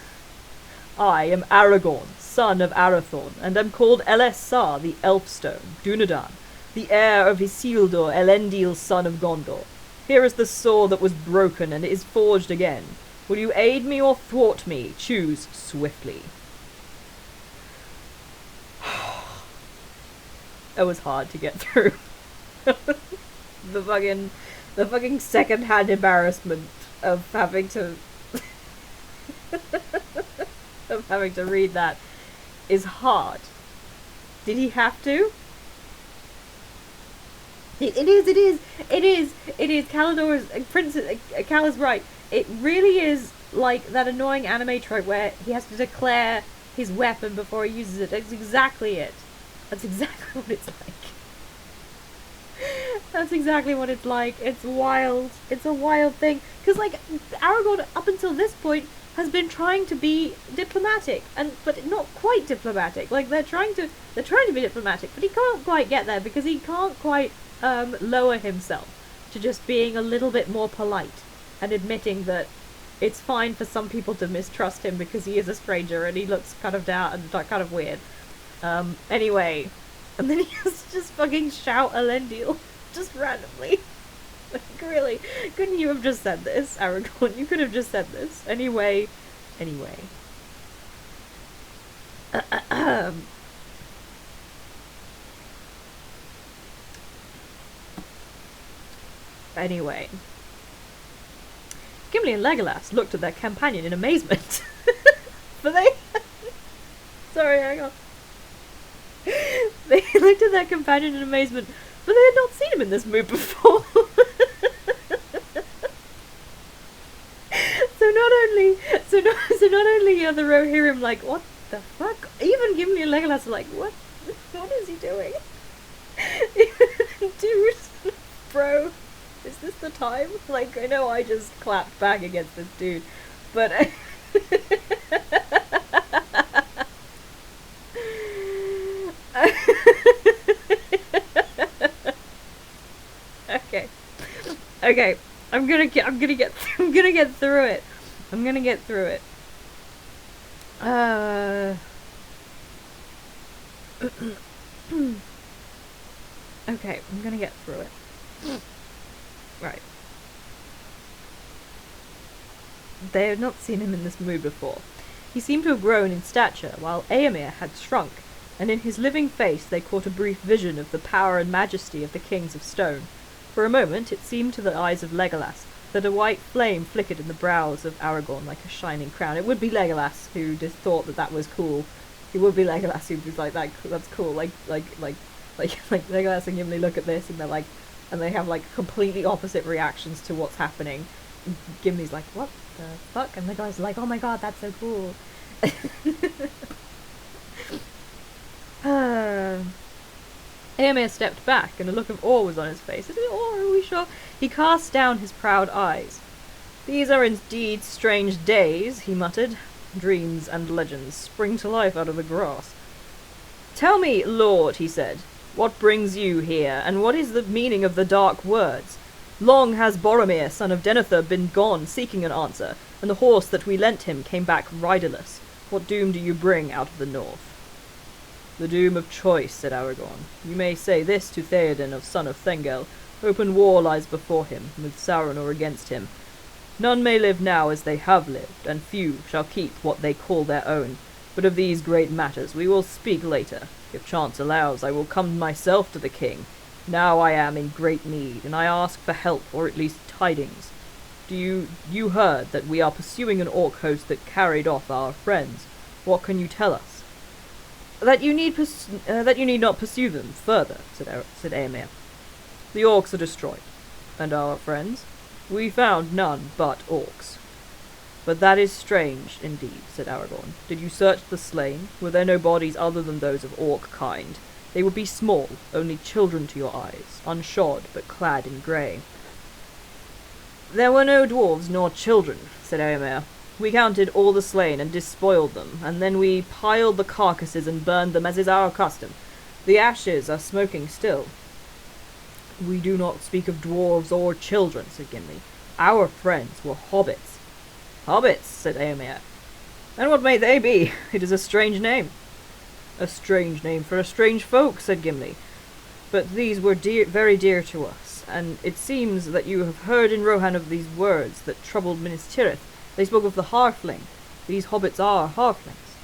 "I am Aragorn, son of Arathorn, and am called Elessar the Elfstone, Dunedain, the heir of Isildur, Elendil, son of Gondor. Here is the sword that was broken and is forged again. Will you aid me or thwart me? Choose swiftly." That was hard to get through. The fucking second-hand embarrassment of having to read that is hard. Did he have to? It is. Cal is right. It really is like that annoying anime trope where he has to declare his weapon before he uses it. That's exactly it. That's exactly what it's like. That's exactly what it's like. It's wild. It's a wild thing. Because, like, Aragorn, up until this point, has been trying to be diplomatic, but not quite diplomatic. Like, they're trying to be diplomatic, but he can't quite get there because he can't quite lower himself to just being a little bit more polite and admitting that it's fine for some people to mistrust him because he is a stranger and he looks kind of down and kind of weird. Anyway, and then he has to just fucking shout Elendil just randomly. Like, really, couldn't you have just said this, Aragorn? You could have just said this. Anyway. Anyway. Gimli and Legolas looked at their companion in amazement. Sorry, hang on. They looked at their companion in amazement, but they had not seen him in this mood before. not only are the Rohirrim like, what the fuck? Even Gimli and Legolas are like, what is he doing? Dude, bro, is this the time? Like, I know I just clapped back against this dude, but okay. Okay. I'm gonna get through it. I'm gonna get through it. Okay, I'm gonna get through it. Right. They had not seen him in this mood before. He seemed to have grown in stature, while Éomer had shrunk, and in his living face they caught a brief vision of the power and majesty of the kings of stone. For a moment it seemed to the eyes of Legolas that a white flame flickered in the brows of Aragorn like a shining crown. It would be Legolas who just thought that was cool. It would be Legolas who was like, that's cool. Like Legolas and Gimli look at this and they're like, and they have like completely opposite reactions to what's happening. Gimli's like, what the fuck? And Legolas is like, oh my god, that's so cool. Éomer stepped back, and a look of awe was on his face. Is it awe? Are we sure? He cast down his proud eyes. These are indeed strange days, he muttered. Dreams and legends spring to life out of the grass. Tell me, Lord, he said, what brings you here, and what is the meaning of the dark words? Long has Boromir, son of Denethor, been gone, seeking an answer, and the horse that we lent him came back riderless. What doom do you bring out of the north? The doom of choice, said Aragorn. You may say this to Theoden, of son of Thengel. Open war lies before him, with Sauron or against him. None may live now as they have lived, and few shall keep what they call their own. But of these great matters we will speak later. If chance allows, I will come myself to the king. Now I am in great need, and I ask for help, or at least tidings. You heard that we are pursuing an orc host that carried off our friends. What can you tell us? That you need not pursue them further, said Éomer. The orcs are destroyed. And our friends? We found none but orcs. But that is strange, indeed, said Aragorn. Did you search the slain? Were there no bodies other than those of orc kind? They would be small, only children to your eyes, unshod, but clad in grey. There were no dwarves nor children, said Éomer. We counted all the slain and despoiled them, and then we piled the carcasses and burned them as is our custom. The ashes are smoking still. We do not speak of dwarves or children, said Gimli. Our friends were hobbits. Hobbits, said Éomer. And what may they be? It is a strange name. A strange name for a strange folk, said Gimli. But these were very dear to us, and it seems that you have heard in Rohan of these words that troubled Minas Tirith. They spoke of the halfling. These hobbits are halflings.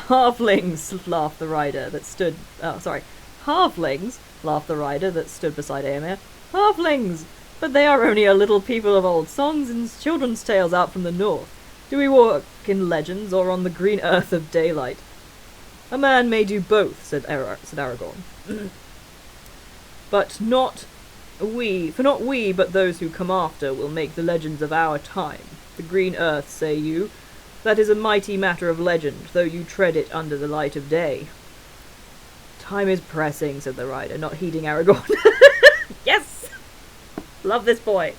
Halflings, laughed the rider that stood... Halflings, laughed the rider that stood beside Éomer. Halflings! But they are only a little people of old songs and children's tales out from the north. Do we walk in legends or on the green earth of daylight? A man may do both, said Aragorn. But not we, but those who come after will make the legends of our time. The green earth, say you? That is a mighty matter of legend, though you tread it under the light of day. Time is pressing, said the rider, not heeding Aragorn. Yes! Love this boy.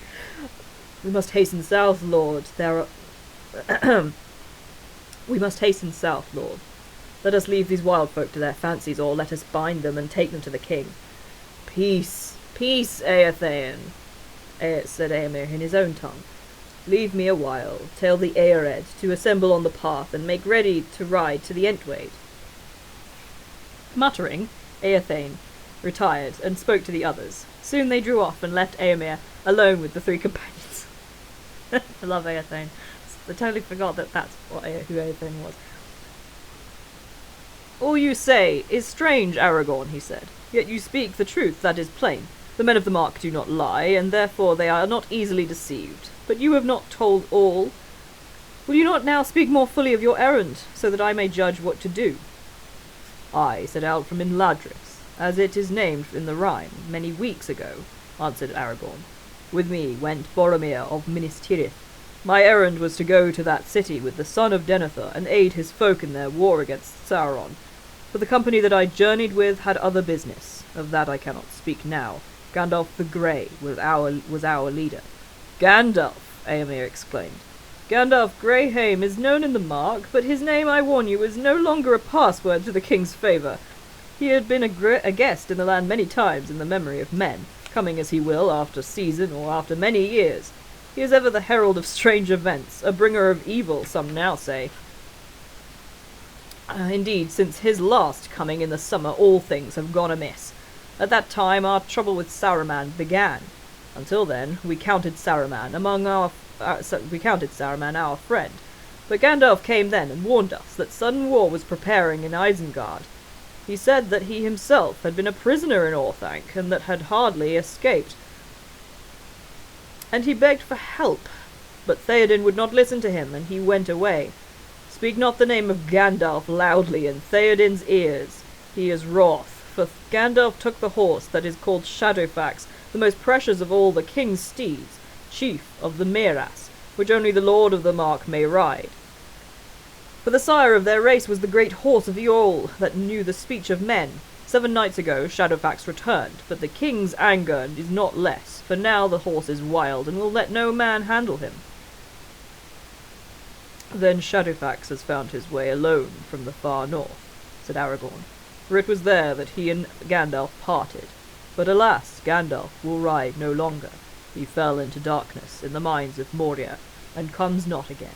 We must hasten south, Lord. We must hasten south, Lord. Let us leave these wild folk to their fancies, or let us bind them and take them to the king. Peace, peace, Eothean, said Éomer in his own tongue. Leave me a while, tell the Eored to assemble on the path and make ready to ride to the Entwade. Muttering, Eothane retired and spoke to the others. Soon they drew off and left Éomer alone with the three companions. I love Eothane. I totally forgot that that's who Eothane was. All you say is strange, Aragorn, he said. Yet you speak the truth, that is plain. The men of the Mark do not lie, and therefore they are not easily deceived. But you have not told all. Will you not now speak more fully of your errand, so that I may judge what to do? I set out from Imladris, as it is named in the rhyme, many weeks ago, answered Aragorn. With me went Boromir of Minas Tirith, My errand was to go to that city with the son of Denethor and aid his folk in their war against Sauron. But the company that I journeyed with had other business. Of that I cannot speak now. Gandalf the Grey was our leader. Gandalf, Éomer exclaimed. Gandalf Greyhame is known in the Mark, but his name, I warn you, is no longer a password to the king's favour. He had been a guest in the land many times in the memory of men, coming as he will after season or after many years. He is ever the herald of strange events, a bringer of evil, some now say. Indeed, since his last coming in the summer, all things have gone amiss. At that time our trouble with Saruman began. Until then, we counted Saruman our friend. But Gandalf came then and warned us that sudden war was preparing in Isengard. He said that he himself had been a prisoner in Orthanc, and that had hardly escaped. And he begged for help, but Theoden would not listen to him, and he went away. Speak not the name of Gandalf loudly in Theoden's ears. He is wroth, for Gandalf took the horse that is called Shadowfax, the most precious of all the king's steeds, chief of the Miras, which only the Lord of the Mark may ride. For the sire of their race was the great horse of Eorl, that knew the speech of men. 7 nights ago Shadowfax returned, but the king's anger is not less, for now the horse is wild, and will let no man handle him. Then Shadowfax has found his way alone from the far north, said Aragorn, for it was there that he and Gandalf parted. But alas, Gandalf will ride no longer. He fell into darkness in the mines of Moria, and comes not again.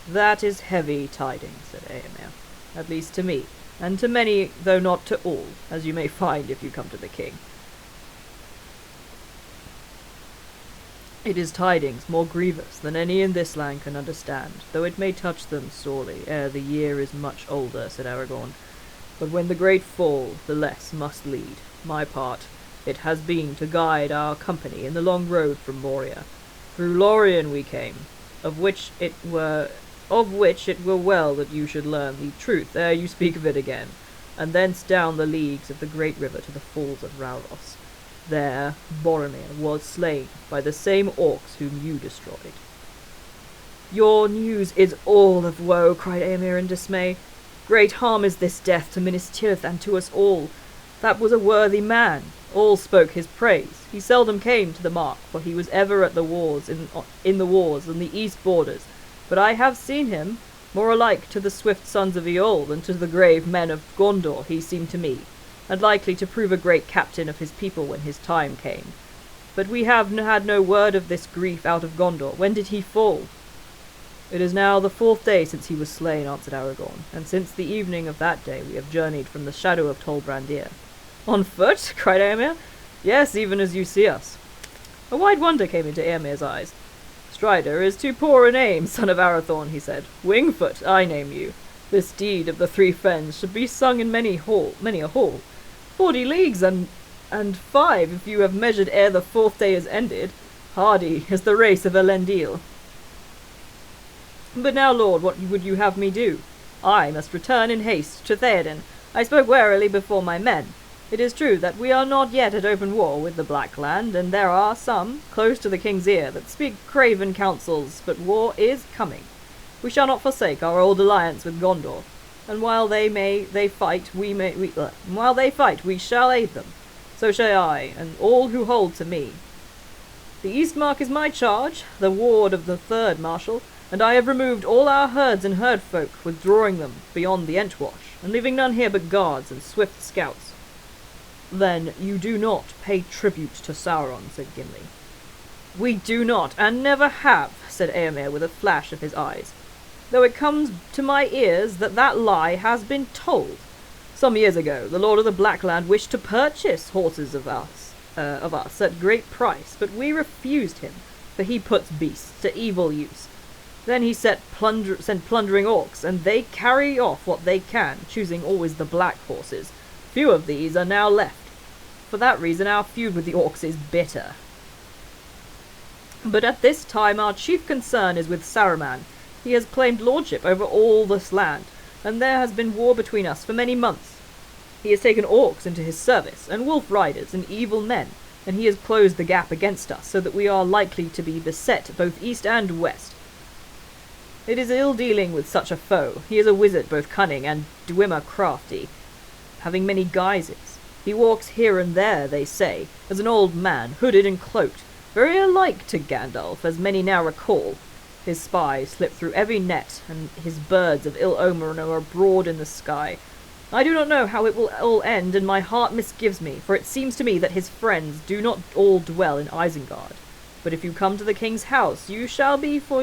That is heavy tidings, said Éomer, at least to me, and to many, though not to all, as you may find if you come to the king. It is tidings more grievous than any in this land can understand, though it may touch them sorely ere the year is much older, said Aragorn. But when the great fall, the less must lead. My part, it has been to guide our company in the long road from Moria. Through Lorien we came, of which it were well that you should learn the truth ere you speak of it again, and thence down the leagues of the great river to the falls of Rauros. There Boromir was slain by the same orcs whom you destroyed. Your news is all of woe, cried Éomer in dismay. Great harm is this death to Minas Tirith and to us all. That was a worthy man. All spoke his praise. He seldom came to the Mark, for he was ever at the wars in the wars on the east borders. But I have seen him, more alike to the swift sons of Eorl than to the grave men of Gondor he seemed to me, and likely to prove a great captain of his people when his time came. But we have had no word of this grief out of Gondor. When did he fall? It is now the 4th day since he was slain, answered Aragorn, and since the evening of that day we have journeyed from the shadow of Tol Brandir. On foot? Cried Éomer. Yes, even as you see us. A wide wonder came into Éomer's eyes. Strider is too poor a name, son of Arathorn, he said. Wingfoot, I name you. This deed of the 3 fens should be sung in many a hall. 40 leagues and 5 if you have measured ere the 4th day is ended. Hardy is the race of Elendil. But now, lord, what would you have me do? I must return in haste to Theoden. I spoke warily before my men. It is true that we are not yet at open war with the Black Land, and there are some, close to the king's ear, that speak craven counsels, but war is coming. We shall not forsake our old alliance with Gondor, and while they fight, we shall aid them. So shall I, and all who hold to me. The Eastmark is my charge, the ward of the 3rd Marshal, and I have removed all our herds and herdfolk, withdrawing them beyond the Entwash, and leaving none here but guards and swift scouts. Then you do not pay tribute to Sauron, said Gimli. We do not, and never have, said Éomer with a flash of his eyes, though it comes to my ears that lie has been told. Some years ago, the Lord of the Blackland wished to purchase horses of us at great price, but we refused him, for he puts beasts to evil use. Then he sent plundering orcs, and they carry off what they can, choosing always the black horses. Few of these are now left. For that reason our feud with the orcs is bitter. But at this time our chief concern is with Saruman. He has claimed lordship over all this land, and there has been war between us for many months. He has taken orcs into his service, and wolf riders and evil men, and he has closed the gap against us, so that we are likely to be beset both east and west. It is ill dealing with such a foe. He is a wizard, both cunning and Dwemer crafty, having many guises. He walks here and there, they say, as an old man, hooded and cloaked, very alike to Gandalf, as many now recall. His spies slip through every net, and his birds of ill omen are abroad in the sky. I do not know how it will all end, and my heart misgives me, for it seems to me that his friends do not all dwell in Isengard. But if you come to the king's house, you shall see for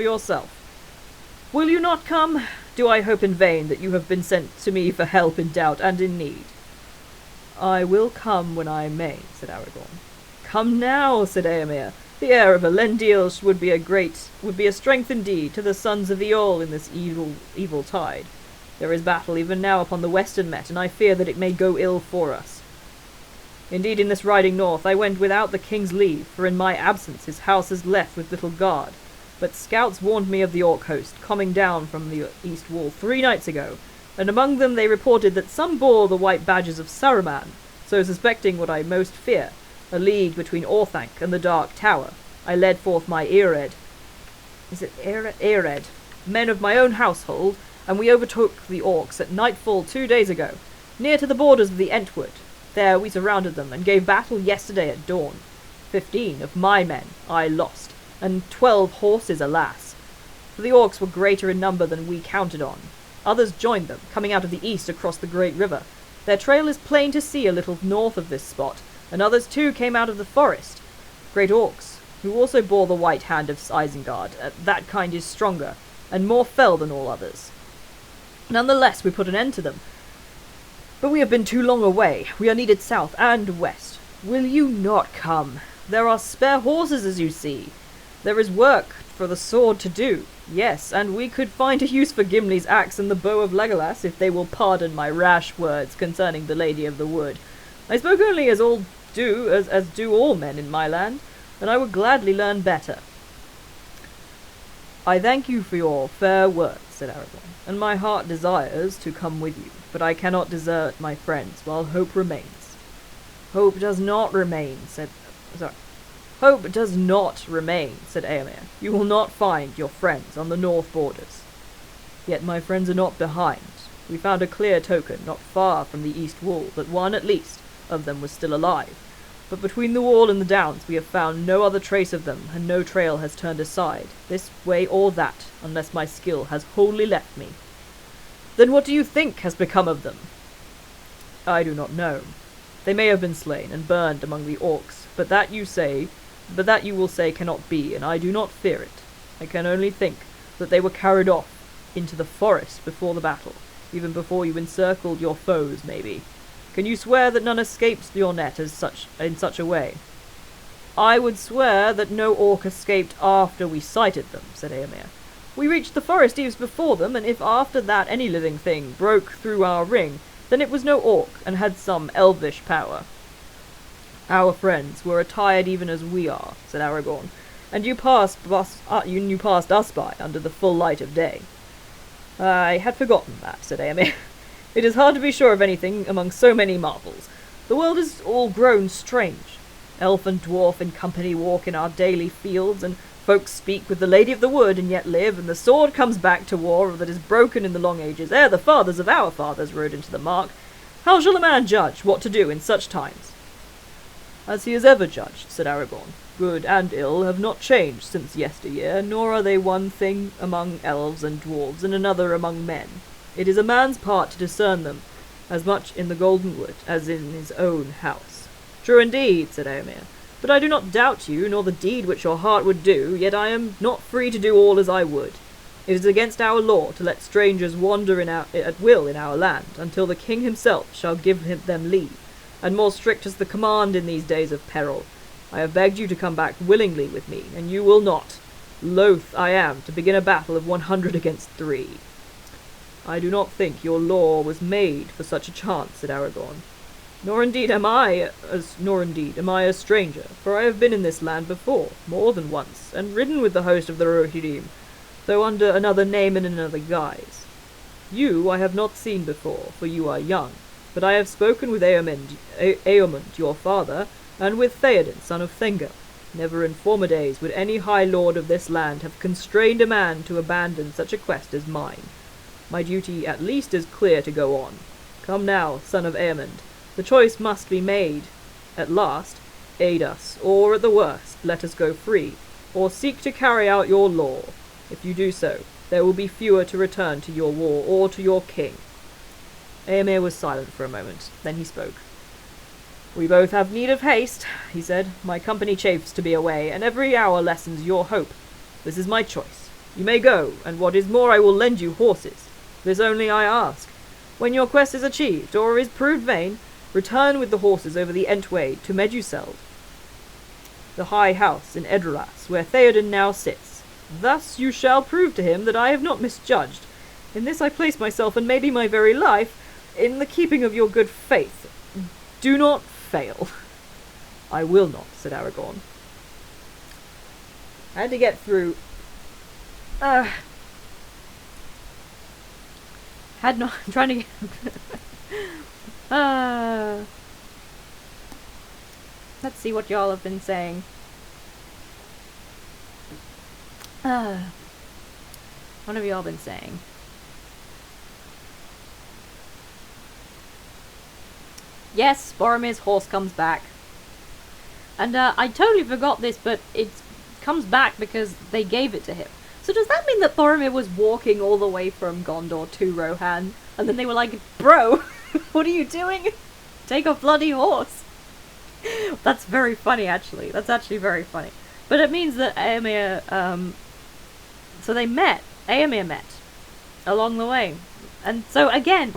yourself. Will you not come? Do I hope in vain that you have been sent to me for help in doubt and in need? I will come when I may, said Aragorn. Come now, said Éomer. The heir of Elendil would be a strength indeed to the sons of Eorl in this evil tide. There is battle even now upon the western met, and I fear that it may go ill for us. Indeed, in this riding north I went without the king's leave, for in my absence his house is left with little guard. But scouts warned me of the orc host coming down from the east wall 3 nights ago, and among them they reported that some bore the white badges of Saruman, so suspecting what I most fear, a league between Orthanc and the Dark Tower, I led forth my Ered, men of my own household, and we overtook the orcs at nightfall 2 days ago, near to the borders of the Entwood. There we surrounded them, and gave battle yesterday at dawn. 15 of my men I lost, and 12 horses, alas, for the orcs were greater in number than we counted on. Others joined them, coming out of the east across the great river. Their trail is plain to see a little north of this spot, and others too came out of the forest. Great orcs, who also bore the white hand of Isengard. That kind is stronger, and more fell than all others. Nonetheless, we put an end to them. But we have been too long away. We are needed south and west. Will you not come? There are spare horses, as you see. There is work for the sword to do. Yes, and we could find a use for Gimli's axe and the bow of Legolas, if they will pardon my rash words concerning the Lady of the Wood. I spoke only as do all men in my land, and I would gladly learn better. I thank you for your fair words, said Aragorn, and my heart desires to come with you, but I cannot desert my friends while hope remains. Hope does not remain, said Éomer. You will not find your friends on the north borders. Yet my friends are not behind. We found a clear token not far from the east wall that one, at least, of them was still alive. But between the wall and the downs we have found no other trace of them, and no trail has turned aside, this way or that, unless my skill has wholly left me. Then what do you think has become of them? I do not know. They may have been slain and burned among the orcs, but that you will say cannot be, and I do not fear it. I can only think that they were carried off into the forest before the battle, even before you encircled your foes, maybe. Can you swear that none escaped your net in such a way? I would swear that no orc escaped after we sighted them, said Éomer. We reached the forest eaves before them, and if after that any living thing broke through our ring, then it was no orc, and had some elvish power. Our friends were attired even as we are, said Aragorn, and you passed us by under the full light of day. I had forgotten that, said Éomer. It is hard to be sure of anything among so many marvels. The world is all grown strange. Elf and dwarf in company walk in our daily fields, and folks speak with the Lady of the Wood and yet live, and the sword comes back to war that is broken in the long ages ere the fathers of our fathers rode into the mark. How shall a man judge what to do in such times? As he has ever judged, said Aragorn. Good and ill have not changed since yesteryear, nor are they one thing among elves and dwarves and another among men. It is a man's part to discern them, as much in the Golden Wood as in his own house. True indeed, said Éomer, but I do not doubt you, nor the deed which your heart would do, yet I am not free to do all as I would. It is against our law to let strangers wander at will in our land, until the king himself shall give them leave, and more strict is the command in these days of peril. I have begged you to come back willingly with me, and you will not. Loath I am to begin a battle of 100 against 3. I do not think your law was made for such a chance, said Aragorn. Nor indeed am I a stranger, for I have been in this land before, more than once, and ridden with the host of the Rohirrim, though under another name and another guise. You I have not seen before, for you are young, but I have spoken with Éomund, your father, and with Theoden, son of Thengel. Never in former days would any high lord of this land have constrained a man to abandon such a quest as mine. My duty at least is clear to go on. Come now, son of Aemond, the choice must be made. At last, aid us, or at the worst, let us go free, or seek to carry out your law. If you do so, there will be fewer to return to your war or to your king. Aemir was silent for a moment. Then he spoke. We both have need of haste, he said. My company chafes to be away, and every hour lessens your hope. This is my choice. You may go, and what is more, I will lend you horses. This only I ask. When your quest is achieved, or is proved vain, return with the horses over the Entway to Meduseld, the high house in Edoras, where Theoden now sits. Thus you shall prove to him that I have not misjudged. In this I place myself, and maybe my very life, in the keeping of your good faith. Do not fail. I will not, said Aragorn. I had to get through... I'm trying to get... Let's see what y'all have been saying. What have y'all been saying? Yes, Boromir's horse comes back. And I totally forgot this, but it comes back because they gave it to him. So does that mean that Boromir was walking all the way from Gondor to Rohan, and then they were like, bro, what are you doing? Take a bloody horse. That's very funny, actually. That's actually very funny. But it means that Éomer, so they met. Éomer met along the way. And so again,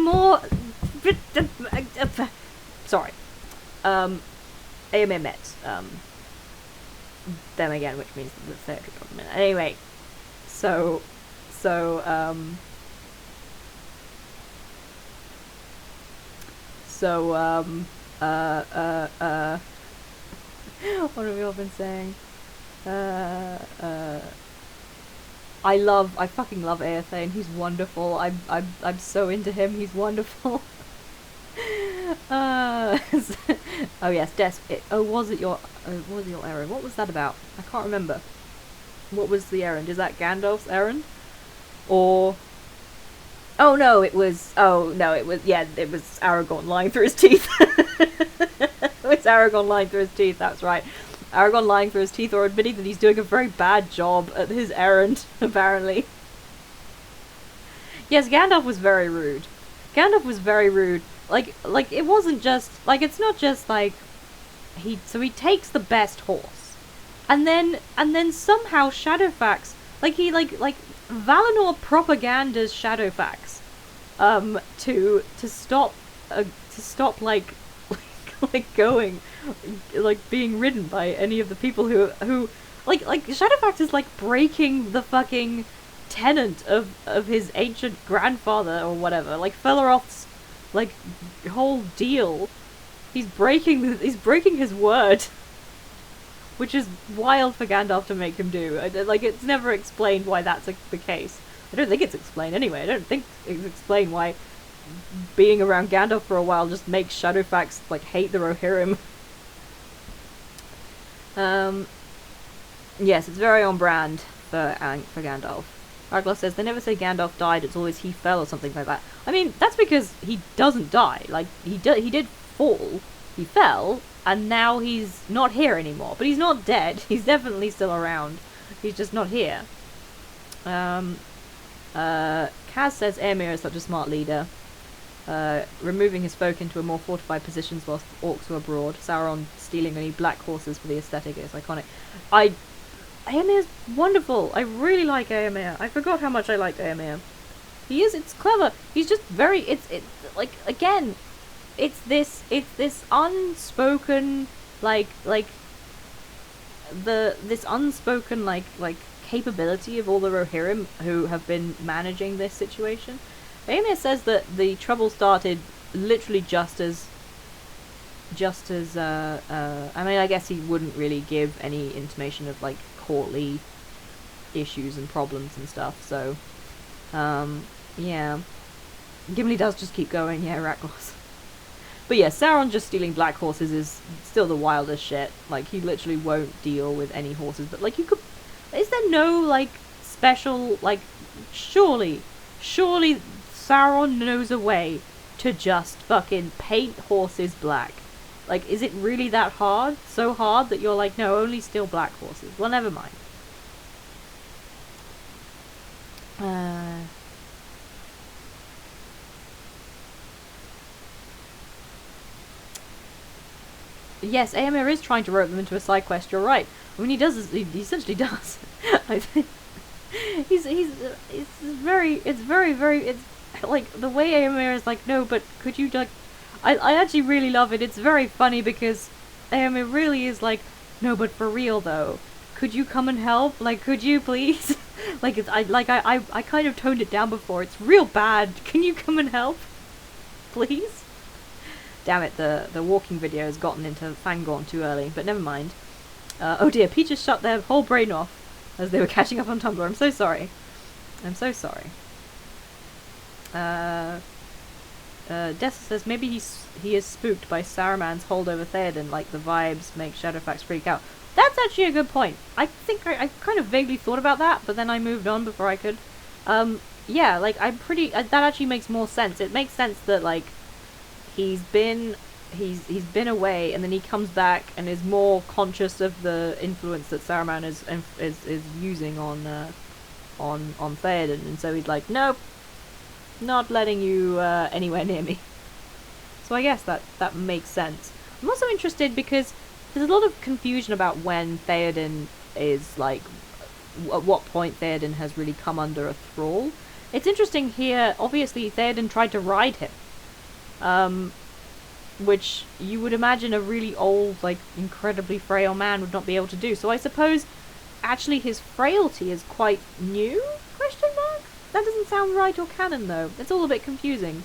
more... Sorry. Éomer met them again, which means the third government. Anyway, so what have we all been saying? I fucking love Eothane. He's wonderful. I'm so into him. He's wonderful. Oh yes, was it your errand? What was that about? I can't remember. What was the errand? Is that Gandalf's errand? Or it was Aragorn lying through his teeth. It was Aragorn lying through his teeth, that's right. Aragorn lying through his teeth, or admitting that he's doing a very bad job at his errand, apparently. Yes, Gandalf was very rude. Like, it wasn't just, like, it's not just, like, he takes the best horse. And then somehow Shadowfax, Valinor propagandas Shadowfax, to stop, going, being ridden by any of the people who Shadowfax is, breaking the fucking tenet of his ancient grandfather or whatever, Feloroth's, whole deal. He's breaking his word, which is wild for Gandalf to make him do. It's never explained why that's the case. I don't think it's explained anyway. I don't think it's explained why being around Gandalf for a while just makes Shadowfax hate the Rohirrim. Yes, it's very on brand for Gandalf. Ragnar says, they never say Gandalf died, it's always he fell or something like that. I mean, that's because he doesn't die. He did fall, he fell, and now he's not here anymore. But he's not dead, he's definitely still around. He's just not here. Kaz says Éomer is such a smart leader. Removing his folk into a more fortified positions whilst orcs were abroad. Sauron stealing only black horses for the aesthetic is iconic. Éomer's wonderful. I really like Éomer. I forgot how much I liked Éomer. It's clever. He's just very, it's this unspoken, this unspoken, capability of all the Rohirrim who have been managing this situation. Éomer says that the trouble started literally just as I mean, I guess he wouldn't really give any intimation of courtly issues and problems and stuff, so yeah. Gimli does just keep going, yeah, Rakglos. But yeah, Sauron just stealing black horses is still the wildest shit. Like, he literally won't deal with any horses. But, like, you could... Is there no, like, special, like... Surely Sauron knows a way to just fucking paint horses black. Like, is it really that hard? So hard that you're like, no, only steal black horses. Well, never mind. Yes, Aemir is trying to rope them into a side quest, you're right. I mean, he essentially does. I think it's like, the way Aemir is like, no, but could you, like, I actually really love it. It's very funny because Aemir really is like, no, but for real though, could you come and help? Like, could you please? I kind of toned it down before. It's real bad. Can you come and help? Please? Damn it, the walking video has gotten into Fangorn too early, but never mind. Oh dear, Peaches shut their whole brain off as they were catching up on Tumblr. I'm so sorry. I'm so sorry. Dessa says maybe he is spooked by Saruman's hold over Theoden, like the vibes make Shadowfax freak out. That's actually a good point. I think I kind of vaguely thought about that, but then I moved on before I could. Yeah, like, I'm pretty... that actually makes more sense. It makes sense that, like, he's been away, and then he comes back and is more conscious of the influence that Saruman is using on Theoden, and so he's like, nope, not letting you anywhere near me. So I guess that makes sense. I'm also interested because there's a lot of confusion about when Theoden is, like, at what point Theoden has really come under a thrall. It's interesting here, obviously Theoden tried to ride him. Which you would imagine a really old, like, incredibly frail man would not be able to do. So I suppose, actually, his frailty is quite new? Question mark? That doesn't sound right or canon, though. It's all a bit confusing.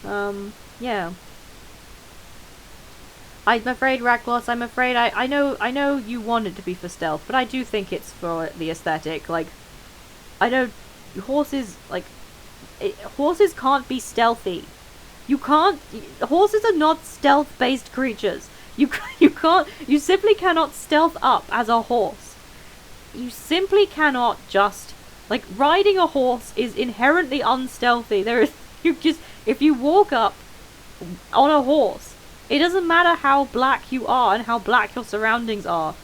Yeah. I'm afraid, Raklos, I'm afraid, I know you want it to be for stealth, but I do think it's for the aesthetic. Like, I don't... Horses, like... horses can't be stealthy. You can't... Horses are not stealth-based creatures. You simply cannot stealth up as a horse. You simply cannot just... Like, riding a horse is inherently unstealthy. If you walk up on a horse, it doesn't matter how black you are and how black your surroundings are.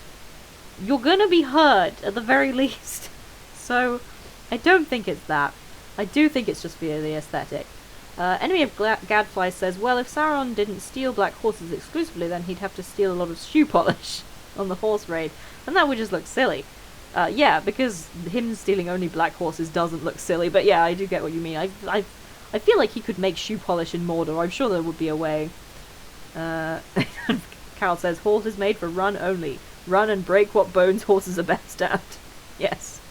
You're gonna be heard, at the very least. So, I don't think it's that. I do think it's just for the aesthetic. Enemy of Gadfly says, well, if Sauron didn't steal black horses exclusively, then he'd have to steal a lot of shoe polish on the horse raid, and that would just look silly. Yeah, because him stealing only black horses doesn't look silly, but yeah, I do get what you mean. I feel like he could make shoe polish in Mordor. I'm sure there would be a way. Carol says, horse is made for run only. Run and break what bones horses are best at. Yes.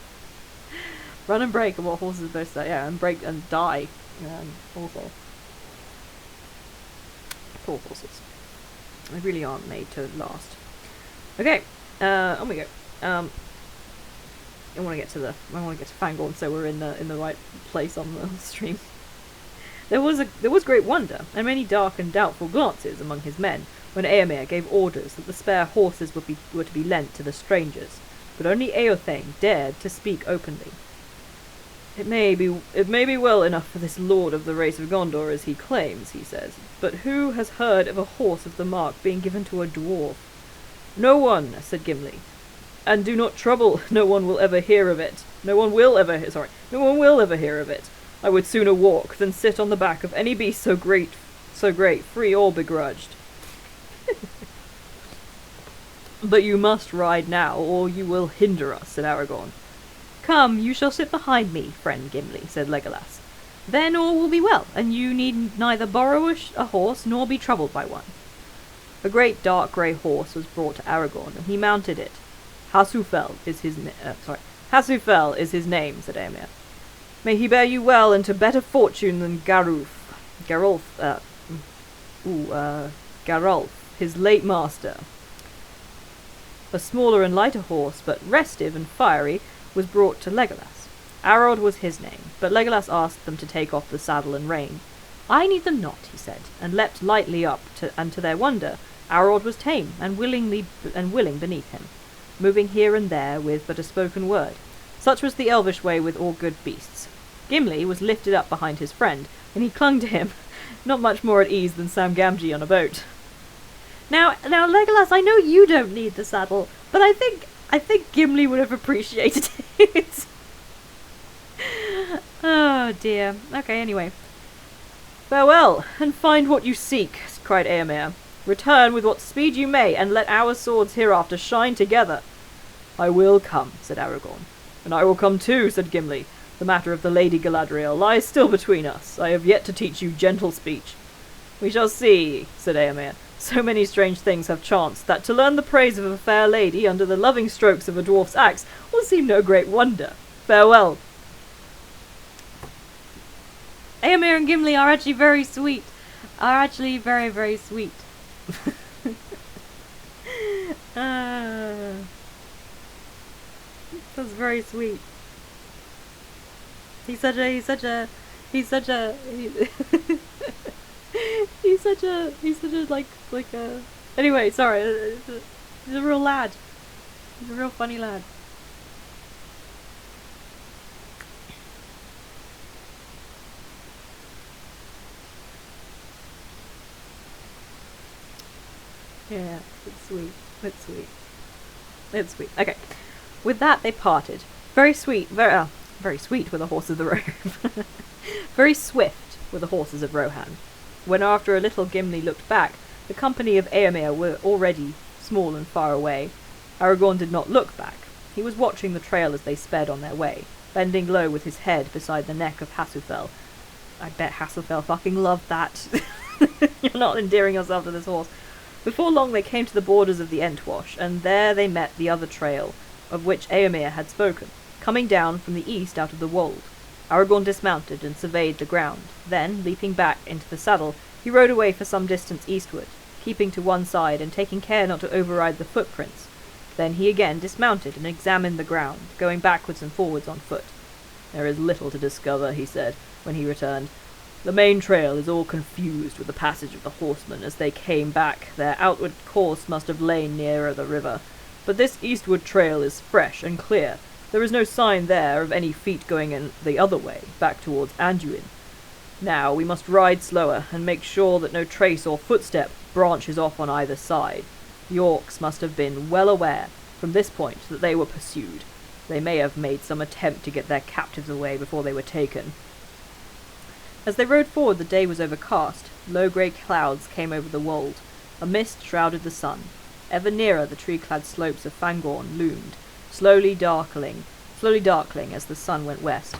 Run and break are what horses are best at, yeah, and break and die. Also. Poor horses. They really aren't made to last. Okay, on we go. I want to get to Fangorn, so we're in the right place on the stream. There was great wonder, and many dark and doubtful glances among his men, when Éomer gave orders that the spare horses were to be lent to the strangers, but only Eothane dared to speak openly. It may be well enough for this lord of the race of Gondor as he claims, he says, but who has heard of a horse of the mark being given to a dwarf? No one, said Gimli. And do not trouble, no one will ever hear of it. No one will ever hear of it. I would sooner walk than sit on the back of any beast so great, free or begrudged. But you must ride now, or you will hinder us, said Aragorn. Come, you shall sit behind me, friend Gimli, said Legolas. Then all will be well, and you need neither borrow a horse nor be troubled by one. A great dark grey horse was brought to Aragorn, and he mounted it. Hasufel is his name, said Éomer. May he bear you well and to better fortune than Geralf, his late master. A smaller and lighter horse, but restive and fiery, was brought to Legolas. Arod was his name, but Legolas asked them to take off the saddle and rein. I need them not, he said, and leapt lightly up, and to their wonder, Aragorn was tame and willing beneath him, moving here and there with but a spoken word. Such was the elvish way with all good beasts. Gimli was lifted up behind his friend, and he clung to him, not much more at ease than Sam Gamgee on a boat. Now, Legolas, I know you don't need the saddle, but I think Gimli would have appreciated it. Oh dear. Okay, anyway. Farewell, and find what you seek, cried Éomer. Return with what speed you may, and let our swords hereafter shine together. I will come, said Aragorn. And I will come too, said Gimli. The matter of the Lady Galadriel lies still between us. I have yet to teach you gentle speech. We shall see, said Éomer. So many strange things have chanced, that to learn the praise of a fair lady under the loving strokes of a dwarf's axe will seem no great wonder. Farewell. Éomer and Gimli are actually very sweet. Very, very sweet. That's very sweet. He's such a anyway, sorry, he's a real lad. He's a real funny lad. Yeah, it's sweet. It's sweet. It's sweet. Okay. With that, they parted. Very sweet, very sweet were the horses of the Rohan. Very swift were the horses of Rohan. When after a little Gimli looked back, the company of Éomer were already small and far away. Aragorn did not look back. He was watching the trail as they sped on their way, bending low with his head beside the neck of Hasufel. I bet Hasufel fucking loved that. You're not endearing yourself to this horse. Before long they came to the borders of the Entwash, and there they met the other trail, of which Éomer had spoken, coming down from the east out of the wold. Aragorn dismounted and surveyed the ground. Then, leaping back into the saddle, he rode away for some distance eastward, keeping to one side and taking care not to override the footprints. Then he again dismounted and examined the ground, going backwards and forwards on foot. There is little to discover, he said, when he returned. The main trail is all confused with the passage of the horsemen as they came back. Their outward course must have lain nearer the river. But this eastward trail is fresh and clear. There is no sign there of any feet going in the other way, back towards Anduin. Now we must ride slower, and make sure that no trace or footstep branches off on either side. The orcs must have been well aware, from this point, that they were pursued. They may have made some attempt to get their captives away before they were taken. As they rode forward, the day was overcast. Low grey clouds came over the wold. A mist shrouded the sun. Ever nearer the tree-clad slopes of Fangorn loomed, slowly darkling as the sun went west.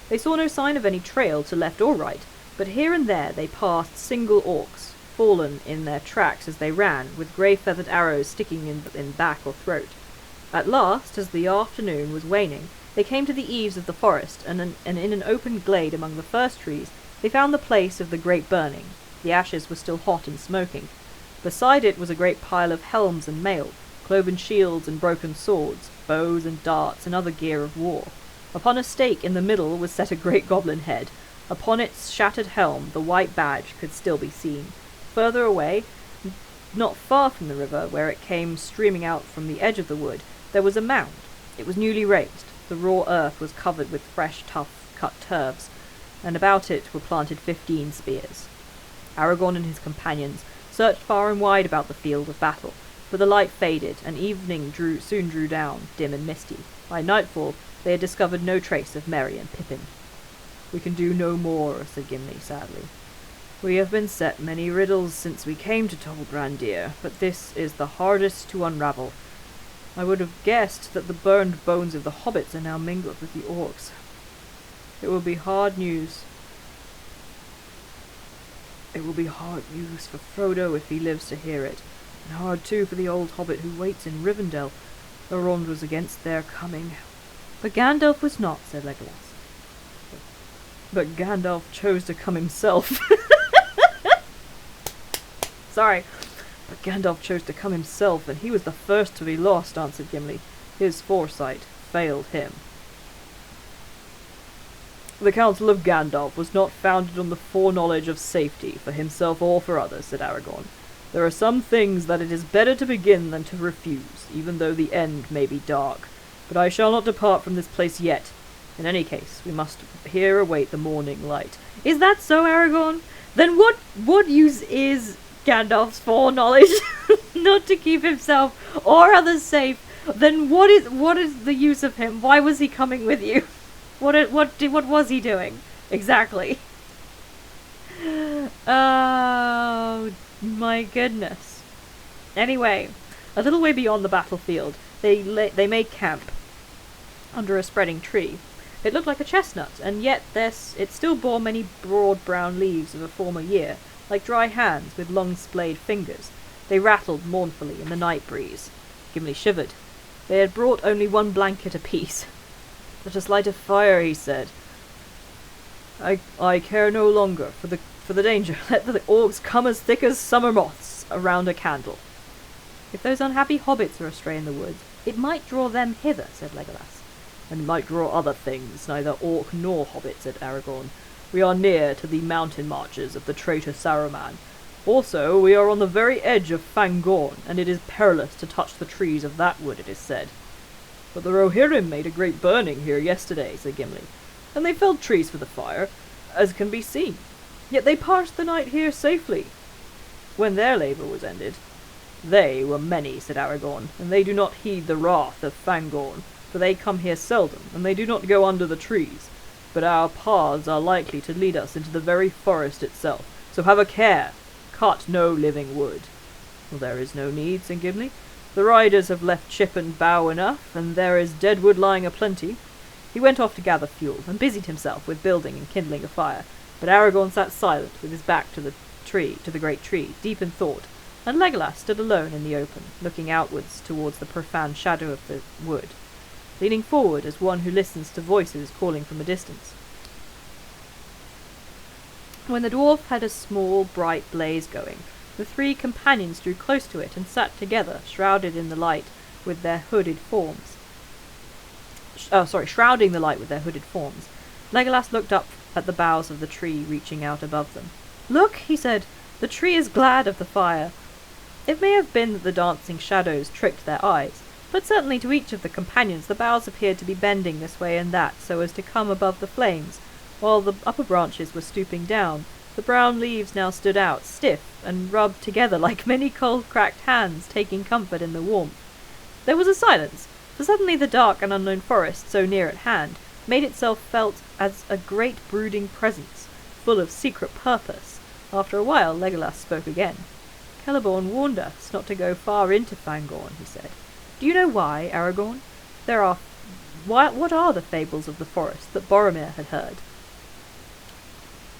They saw no sign of any trail to left or right, but here and there they passed single orcs, fallen in their tracks as they ran, with grey-feathered arrows sticking in back or throat. At last, as the afternoon was waning, they came to the eaves of the forest, and in an open glade among the first trees they found the place of the great burning. The ashes were still hot and smoking. Beside it was a great pile of helms and mail, cloven shields and broken swords, bows and darts and other gear of war. Upon a stake in the middle was set a great goblin head. Upon its shattered helm the white badge could still be seen. Further away, not far from the river, where it came streaming out from the edge of the wood, there was a mound. It was newly raised. The raw earth was covered with fresh, tough-cut turfs, and about it were planted 15 spears. Aragorn and his companions searched far and wide about the field of battle, but the light faded, and evening soon drew down, dim and misty. By nightfall they had discovered no trace of Merry and Pippin. "We can do no more," said Gimli sadly. "We have been set many riddles since we came to Tol Brandir, but this is the hardest to unravel. I would have guessed that the burned bones of the hobbits are now mingled with the orcs. It will be hard news. It will be hard news for Frodo if he lives to hear it, and hard too for the old hobbit who waits in Rivendell. Elrond was against their coming." "But Gandalf was not," said Legolas. "But Gandalf chose to come himself." Sorry. "But Gandalf chose to come himself, and he was the first to be lost," answered Gimli. "His foresight failed him." The Council of Gandalf was not founded on the foreknowledge of safety for himself or for others, said Aragorn. There are some things that it is better to begin than to refuse, even though the end may be dark. But I shall not depart from this place yet. In any case, we must here await the morning light. Is that so, Aragorn? Then what use is Gandalf's foreknowledge not to keep himself or others safe? Then what is the use of him? Why was he coming with you? What was he doing exactly? Oh my goodness. Anyway, a little way beyond the battlefield, they made camp under a spreading tree. It looked like a chestnut, and yet it still bore many broad brown leaves of a former year, like dry hands with long splayed fingers. They rattled mournfully in the night breeze. Gimli shivered. They had brought only one blanket apiece. "Let us light a fire," he said. I care no longer for the danger. Let the orcs come as thick as summer moths around a candle. If those unhappy hobbits are astray in the woods, it might draw them hither, said Legolas. And might draw other things, neither orc nor hobbit, said Aragorn. We are near to the mountain marches of the traitor Saruman. Also, we are on the very edge of Fangorn, and it is perilous to touch the trees of that wood, it is said. But the Rohirrim made a great burning here yesterday, said Gimli, and they felled trees for the fire, as can be seen. Yet they passed the night here safely. When their labour was ended, they were many, said Aragorn, and they do not heed the wrath of Fangorn, for they come here seldom, and they do not go under the trees. But our paths are likely to lead us into the very forest itself, so have a care. Cut no living wood. Well, there is no need, said Gimli. The riders have left chip and bough enough, and there is dead wood lying aplenty. He went off to gather fuel, and busied himself with building and kindling a fire, but Aragorn sat silent, with his back to the great tree, deep in thought, and Legolas stood alone in the open, looking outwards towards the profound shadow of the wood, leaning forward as one who listens to voices calling from a distance. When the dwarf had a small, bright blaze going, the three companions drew close to it and sat together, shrouding the light with their hooded forms. Legolas looked up at the boughs of the tree reaching out above them. "Look," he said, "the tree is glad of the fire." It may have been that the dancing shadows tricked their eyes, but certainly to each of the companions the boughs appeared to be bending this way and that so as to come above the flames, while the upper branches were stooping down. The brown leaves now stood out, stiff, and rubbed together like many cold cracked hands taking comfort in the warmth. There was a silence, for suddenly the dark and unknown forest, so near at hand, made itself felt as a great brooding presence, full of secret purpose. After a while Legolas spoke again. "Celeborn warned us not to go far into Fangorn," he said. "Do you know why, Aragorn? What are the fables of the forest that Boromir had heard?"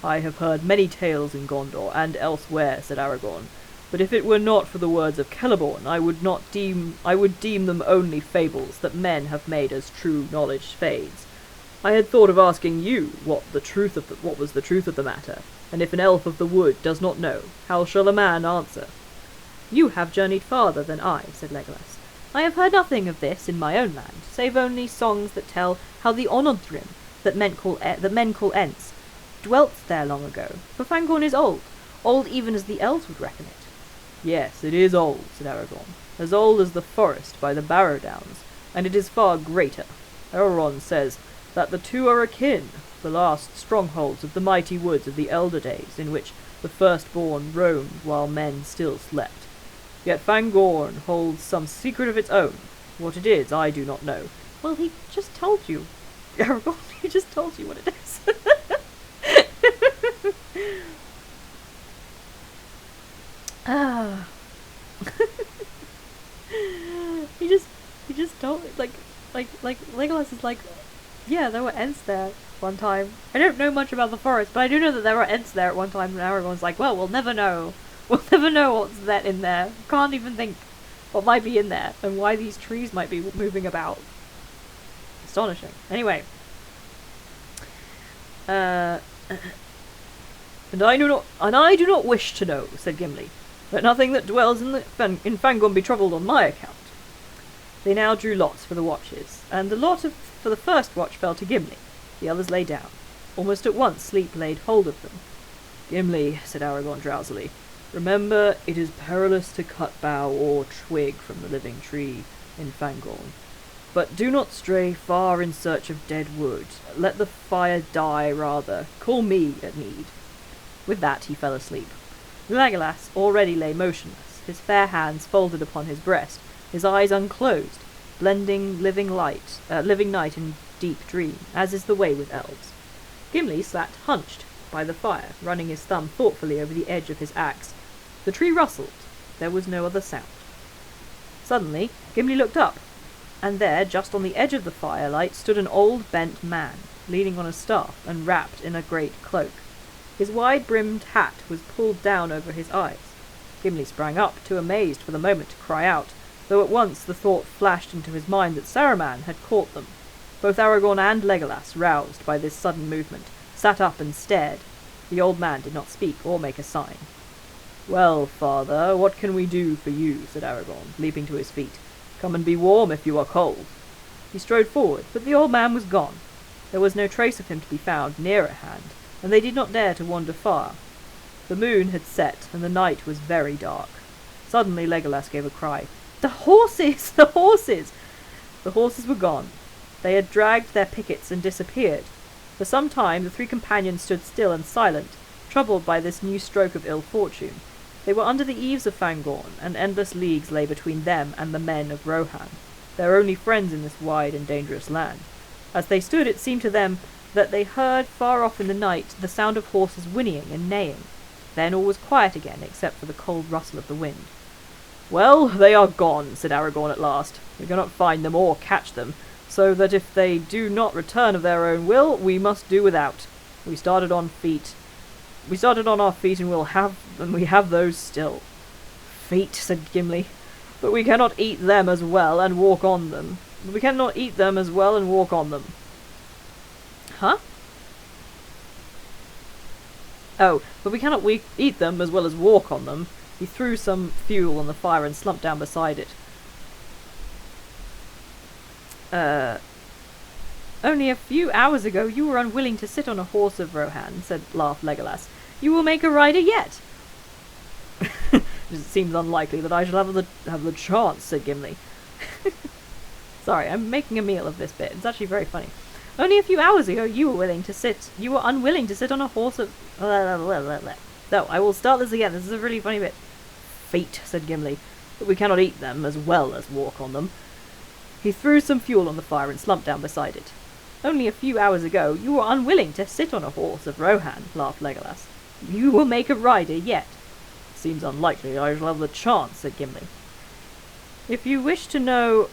"I have heard many tales in Gondor and elsewhere," said Aragorn, "but if it were not for the words of Celeborn, I would deem them only fables that men have made as true knowledge fades. I had thought of asking you what was the truth of the matter, and if an elf of the wood does not know, how shall a man answer?" "You have journeyed farther than I," said Legolas. "I have heard nothing of this in my own land, save only songs that tell how the Onodrim, that men call Ents, dwelt there long ago, for Fangorn is old even as the elves would reckon it." "Yes, it is old," said Aragorn, "as old as the forest by the Barrow Downs, and it is far greater. Elrond says that the two are akin, the last strongholds of the mighty woods of the elder days, in which the firstborn roamed while men still slept. Yet Fangorn holds some secret of its own. What it is, I do not know." "Well, he just told you, Aragorn. He just told you what it is." he just told like Legolas is like, yeah, there were Ents there one time. I don't know much about the forest, but I do know that there were Ents there at one time, and Aragorn's like, well, we'll never know. We'll never know what's that in there. Can't even think what might be in there, and why these trees might be moving about. Astonishing. Anyway. And I do not wish to know, said Gimli. Let nothing that dwells in Fangorn be troubled on my account. They now drew lots for the watches, and the lot for the first watch fell to Gimli. The others lay down. Almost at once sleep laid hold of them. "Gimli," said Aragorn drowsily, "remember it is perilous to cut bough or twig from the living tree in Fangorn. But do not stray far in search of dead wood. Let the fire die rather. Call me at need." With that he fell asleep. Legolas already lay motionless, his fair hands folded upon his breast, his eyes unclosed, blending living night in deep dream, as is the way with elves. Gimli sat hunched by the fire, running his thumb thoughtfully over the edge of his axe. The tree rustled. There was no other sound. Suddenly, Gimli looked up, and there, just on the edge of the firelight, stood an old bent man, leaning on a staff and wrapped in a great cloak. His wide-brimmed hat was pulled down over his eyes. Gimli sprang up, too amazed for the moment to cry out, though at once the thought flashed into his mind that Saruman had caught them. Both Aragorn and Legolas, roused by this sudden movement, sat up and stared. The old man did not speak or make a sign. "Well, father, what can we do for you?" said Aragorn, leaping to his feet. "Come and be warm if you are cold." He strode forward, but the old man was gone. There was no trace of him to be found near at hand, and they did not dare to wander far. The moon had set, and the night was very dark. Suddenly Legolas gave a cry. "The horses! The horses!" The horses were gone. They had dragged their pickets and disappeared. For some time the three companions stood still and silent, troubled by this new stroke of ill fortune. They were under the eaves of Fangorn, and endless leagues lay between them and the men of Rohan, their only friends in this wide and dangerous land. As they stood, it seemed to them that they heard far off in the night the sound of horses whinnying and neighing. Then all was quiet again, except for the cold rustle of the wind. "Well, they are gone," said Aragorn at last. "We cannot find them or catch them, so that if they do not return of their own will, we must do without. We started on our feet, and we have those still." "Feet," said Gimli, "but we cannot eat them as well and walk on them. Huh? Oh, but we cannot eat them as well as walk on them." He threw some fuel on the fire and slumped down beside it. "Only a few hours ago you were unwilling to sit on a horse of Rohan," laughed Legolas. "You will make a rider yet." "It seems unlikely that I shall have the chance," said Gimli. Sorry, I'm making a meal of this bit. It's actually very funny. "Only a few hours ago you were unwilling to sit on a horse of... No, I will start this again. This is a really funny bit. "Feet," said Gimli, "but we cannot eat them as well as walk on them." He threw some fuel on the fire and slumped down beside it. "Only a few hours ago you were unwilling to sit on a horse of Rohan," laughed Legolas. "You will make a rider yet." "Seems unlikely I shall have the chance," said Gimli. If you wish to know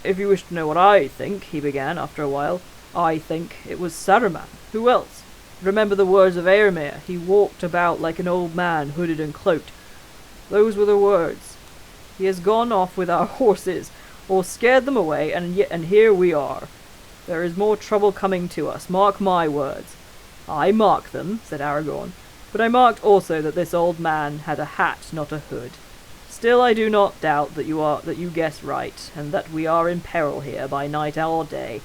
what I think," he began after a while, "I think it was Saruman. Who else? Remember the words of Eomer. He walked about like an old man, hooded and cloaked. Those were the words. He has gone off with our horses, or scared them away, and here we are. There is more trouble coming to us, mark my words." "I mark them," said Aragorn, "but I marked also that this old man had a hat, not a hood. Still I do not doubt that you guess right, and that we are in peril here by night or day.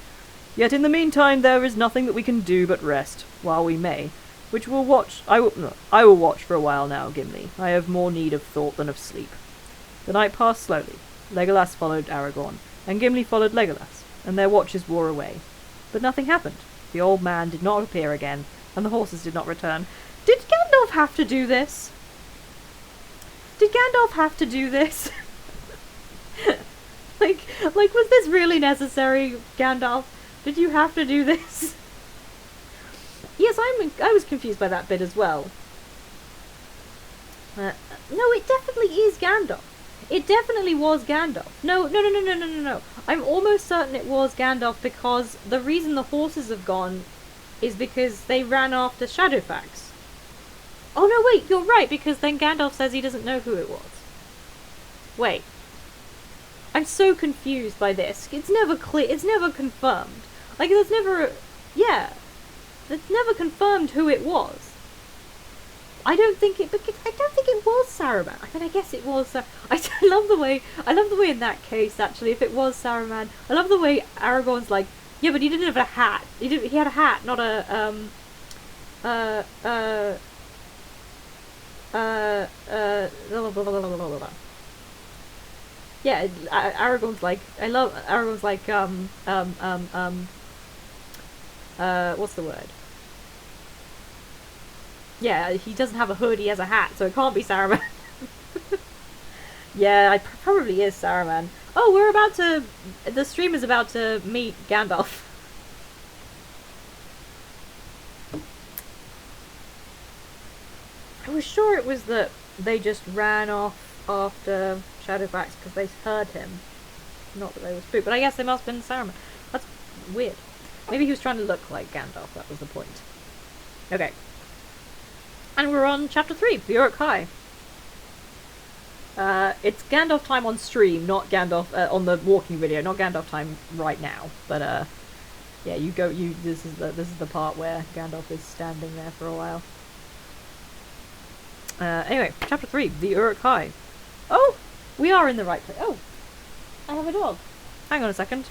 Yet in the meantime there is nothing that we can do but rest, while we may, I will watch for a while now, Gimli. I have more need of thought than of sleep." The night passed slowly. Legolas followed Aragorn, and Gimli followed Legolas, and their watches wore away. But nothing happened. The old man did not appear again, and the horses did not return. Did Gandalf have to do this? Like, was this really necessary, Gandalf? Did you have to do this? Yes, I was confused by that bit as well. No, it definitely is Gandalf. It definitely was Gandalf. No. I'm almost certain it was Gandalf, because the reason the horses have gone is because they ran after Shadowfax. Oh no, wait, you're right, because then Gandalf says he doesn't know who it was. Wait. I'm so confused by this. It's never clear. It's never confirmed. Like, there's never... Yeah. It's never confirmed who it was. I don't think it was Saruman. I mean, I guess it was. I love the way in that case, actually, if it was Saruman, I love the way Aragorn's like, Yeah, but he didn't have a hat. He had a hat, not a uh uh blah, blah, blah, blah, blah, blah. Yeah, Aragorn's like, I love Aragorn's like what's the word? Yeah, he doesn't have a hood, he has a hat, so it can't be Saruman. Yeah, it probably is Saruman. Oh, the stream is about to meet Gandalf. I was sure it was that they just ran off after Shadowfax because they heard him. Not that they were spooked, but I guess they must have been Saruman. That's weird. Maybe he was trying to look like Gandalf, that was the point. Okay. And we're on chapter 3, the Uruk-hai. It's Gandalf time on stream, not Gandalf on the walking video, not Gandalf time right now. But yeah, this is the part where Gandalf is standing there for a while. Anyway, chapter 3, the Uruk-hai. Oh, we are in the right place. Oh, I have a dog. Hang on a second.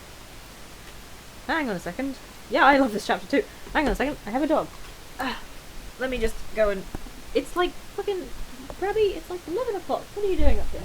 Hang on a second. Yeah, I love this chapter too. Hang on a second. I have a dog. Let me just go and... It's like fucking... Brabby, it's like 11 o'clock. What are you doing up here?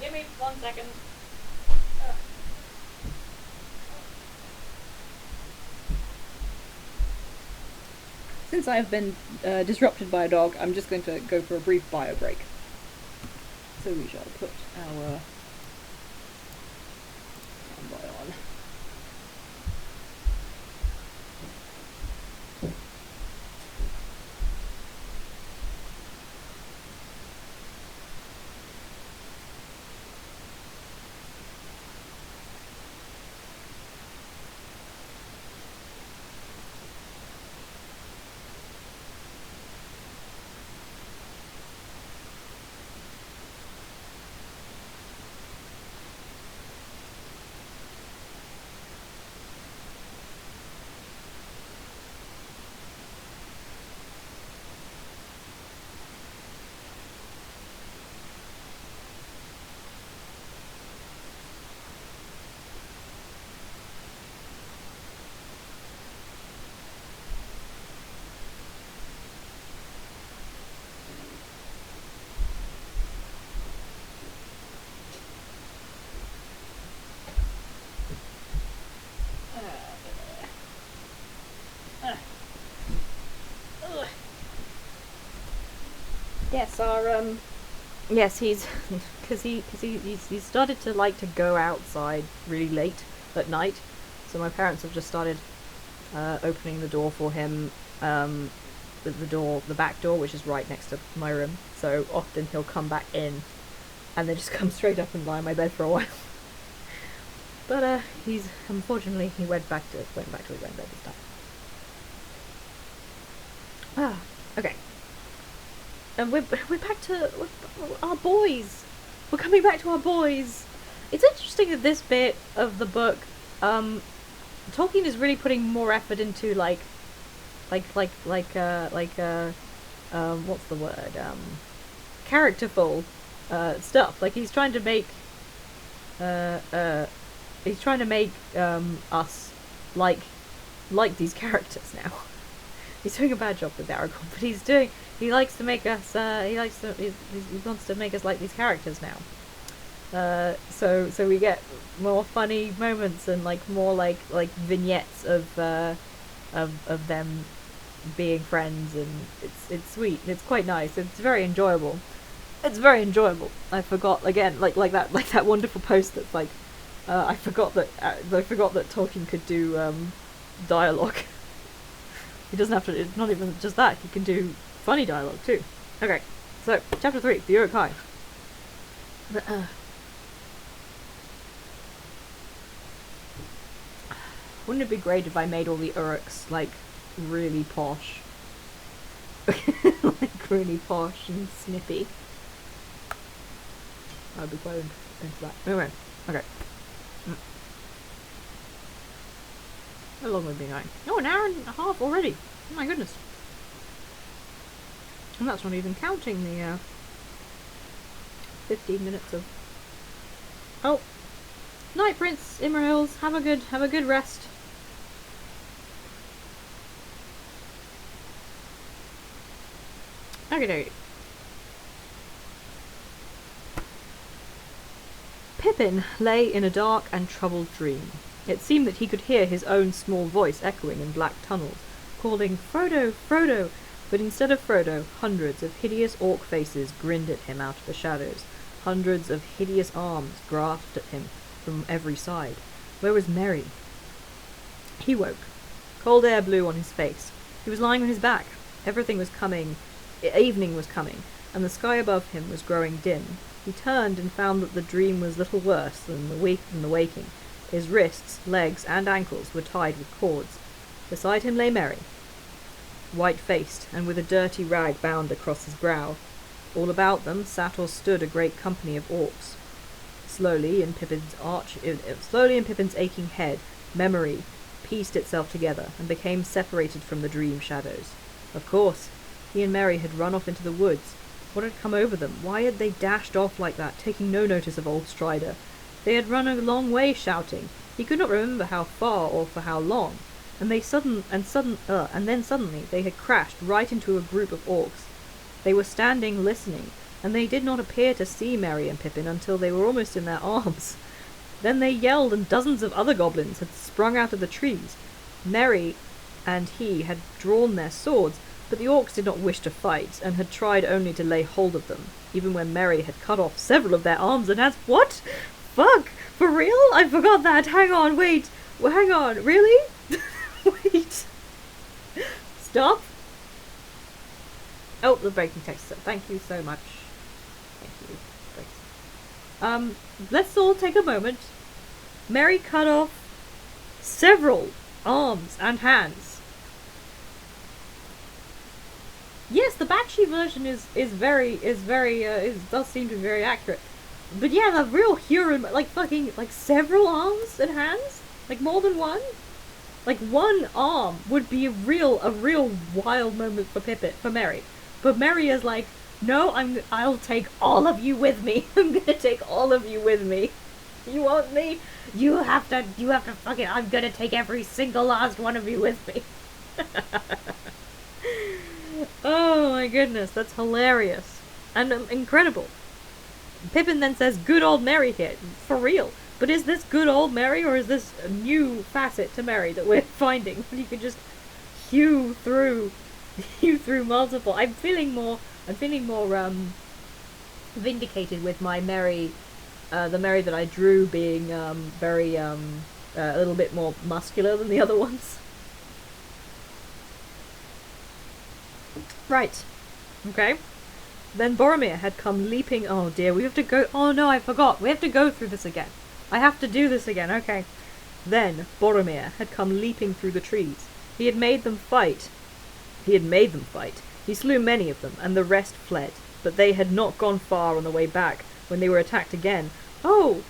Give me 1 second. Since I have been disrupted by a dog, I'm just going to go for a brief bio break. So we shall put our standby on. Yes, yes, he's because he's started to like to go outside really late at night, so my parents have just started opening the door for him, the back door, which is right next to my room. So often he'll come back in, and then just come straight up and lie on my bed for a while. But he's unfortunately he went back to his own bed this time. Ah, okay. And we're back to our boys. We're coming back to our boys. It's interesting that this bit of the book, Tolkien is really putting more effort into what's the word? Characterful stuff. Like he's trying to make us like these characters now. He's doing a bad job with Aragorn, but he likes to make us, he wants to make us like these characters now. So we get more funny moments and more like vignettes of them being friends, and it's sweet. It's quite nice. It's very enjoyable. It's very enjoyable. I forgot again, like that wonderful post that's like, I forgot that Tolkien could do dialogue. He doesn't have to. It's not even just that. He can do funny dialogue too. Okay, so chapter 3, the Uruk-hai. Wouldn't it be great if I made all the Uruks really posh, really posh and snippy? I'd be quite into that. Anyway, okay. How long have we been going? Oh, an hour and a half already. Oh my goodness. And that's not even counting the 15 minutes of... Oh! Night, Prince Imrahils. Have a good rest. Okay. Pippin lay in a dark and troubled dream. It seemed that he could hear his own small voice echoing in black tunnels, calling, "Frodo, Frodo!" But instead of Frodo, hundreds of hideous orc faces grinned at him out of the shadows. Hundreds of hideous arms grasped at him from every side. Where was Merry? He woke. Cold air blew on his face. He was lying on his back. Everything was coming. Evening was coming, and the sky above him was growing dim. He turned and found that the dream was little worse than the waking. His wrists, legs, and ankles were tied with cords. Beside him lay Merry, white-faced, and with a dirty rag bound across his brow. All about them sat or stood a great company of orcs. Slowly in Pippin's aching head, memory pieced itself together and became separated from the dream shadows. Of course, he and Merry had run off into the woods. What had come over them? Why had they dashed off like that, taking no notice of old Strider? They had run a long way shouting. He could not remember how far or for how long. And then suddenly they had crashed right into a group of orcs. They were standing listening, and they did not appear to see Merry and Pippin until they were almost in their arms. Then they yelled, and dozens of other goblins had sprung out of the trees. Merry and he had drawn their swords, but the orcs did not wish to fight, and had tried only to lay hold of them, even when Merry had cut off several of their arms and hands. What? Fuck! For real? I forgot that! Hang on, wait! Hang on, really? Wait! Stop! Oh, the breaking text. Thank you so much. Thank you. Let's all take a moment. Merry cut off several arms and hands. Yes, the Bakshi version does seem to be very accurate. But yeah, the real Huron, like several arms and hands? Like more than one? Like one arm would be a real wild moment for Merry. But Merry is like, no, I'll take all of you with me. I'm gonna take all of you with me. You want me? You have to fucking, I'm gonna take every single last one of you with me. Oh my goodness, that's hilarious. And incredible. Pippin then says, good old Merry here. For real. But is this good old Merry, or is this a new facet to Merry that we're finding? You can just hew through multiple. I'm feeling more vindicated with my Merry, the Merry that I drew being very a little bit more muscular than the other ones. Right. Okay. Then Boromir had come leaping. Oh dear, we have to go. Oh no, I forgot. We have to go through this again. I have to do this again. Okay. Then Boromir had come leaping through the trees. He had made them fight. He slew many of them, and the rest fled. But they had not gone far on the way back when they were attacked again. Oh!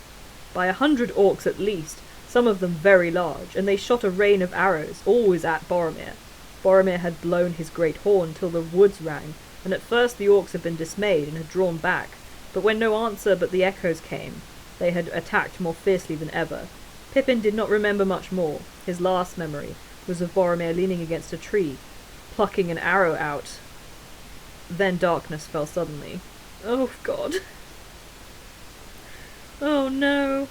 By 100 orcs at least, some of them very large, and they shot a rain of arrows, always at Boromir. Boromir had blown his great horn till the woods rang, and at first the orcs had been dismayed and had drawn back, but when no answer but the echoes came, they had attacked more fiercely than ever. Pippin did not remember much more. His last memory was of Boromir leaning against a tree, plucking an arrow out. Then darkness fell suddenly. Oh God. Oh no.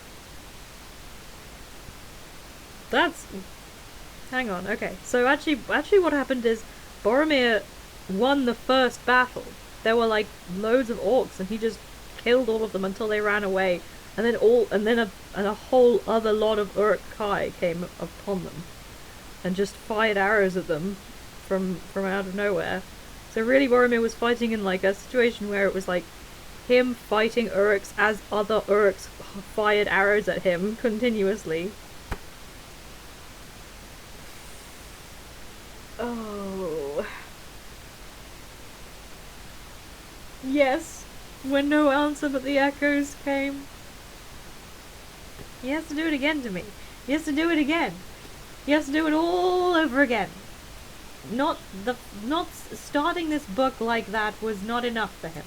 Hang on, okay. So actually what happened is Boromir won the first battle. There were like loads of orcs and he just killed all of them until they ran away. And then a whole other lot of Uruk-hai came upon them and just fired arrows at them from out of nowhere. So really Boromir was fighting in like a situation where it was like him fighting Uruks as other Uruks fired arrows at him continuously. Oh. Yes, when no answer but the echoes came. He has to do it again to me. He has to do it again. He has to do it all over again. Not starting this book like that was not enough for him.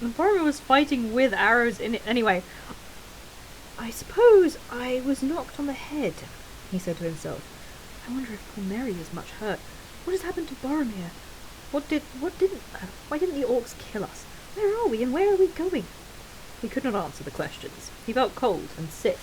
The Boromir was fighting with arrows in it. Anyway, I suppose I was knocked on the head, he said to himself. I wonder if poor Merry is much hurt. What has happened to Boromir? Why didn't the orcs kill us? Where are we and where are we going? He could not answer the questions. He felt cold and sick.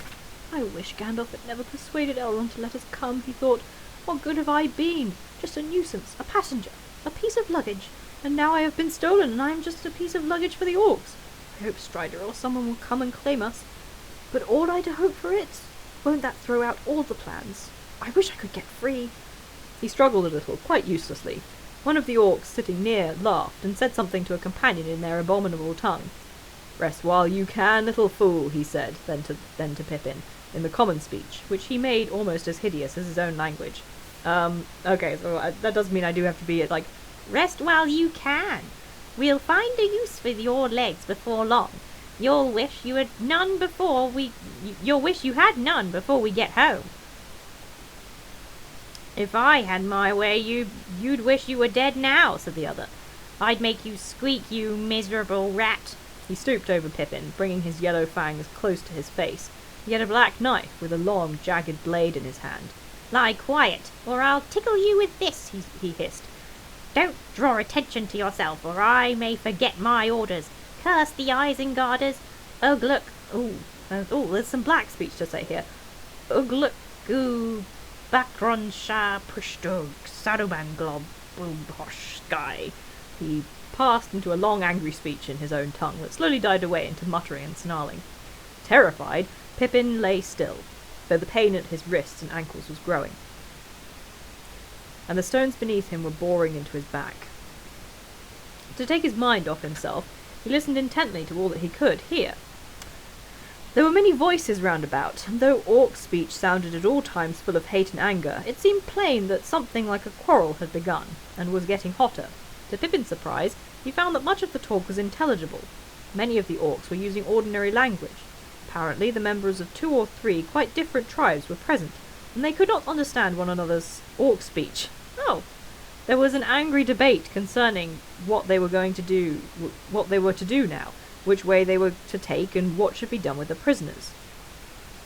I wish Gandalf had never persuaded Elrond to let us come, he thought. What good have I been? Just a nuisance, a passenger, a piece of luggage. And now I have been stolen, and I am just a piece of luggage for the orcs. I hope Strider or someone will come and claim us. But ought I to hope for it? Won't that throw out all the plans? I wish I could get free. He struggled a little, quite uselessly. One of the orcs sitting near laughed, and said something to a companion in their abominable tongue. Rest while you can, little fool, he said, then to Pippin, in the common speech, which he made almost as hideous as his own language. Okay, so that does mean I do have to be like, rest while you can. We'll find a use for your legs before long. You'll wish you had none before we... You'll wish you had none before we get home. If I had my way, you'd wish you were dead now, said the other. I'd make you squeak, you miserable rat. He stooped over Pippin, bringing his yellow fangs close to his face. He had a black knife with a long, jagged blade in his hand. Lie quiet, or I'll tickle you with this, he hissed. Don't draw attention to yourself, or I may forget my orders. Curse the Isengarders. Ugh, look. Ooh, there's some black speech to say here. Ugh, look. Ooh, Bakron Shah Pushtug, Saruman Glob, Hosh Sky. He passed into a long, angry speech in his own tongue that slowly died away into muttering and snarling. Terrified, Pippin lay still, though the pain at his wrists and ankles was growing, and the stones beneath him were boring into his back. To take his mind off himself, he listened intently to all that he could hear. There were many voices round about, and though orc speech sounded at all times full of hate and anger, it seemed plain that something like a quarrel had begun, and was getting hotter. To Pippin's surprise, he found that much of the talk was intelligible. Many of the orcs were using ordinary language. Apparently the members of 2 or 3 quite different tribes were present, and they could not understand one another's orc speech. Oh! There was an angry debate concerning what they were to do now, which way they were to take, and what should be done with the prisoners.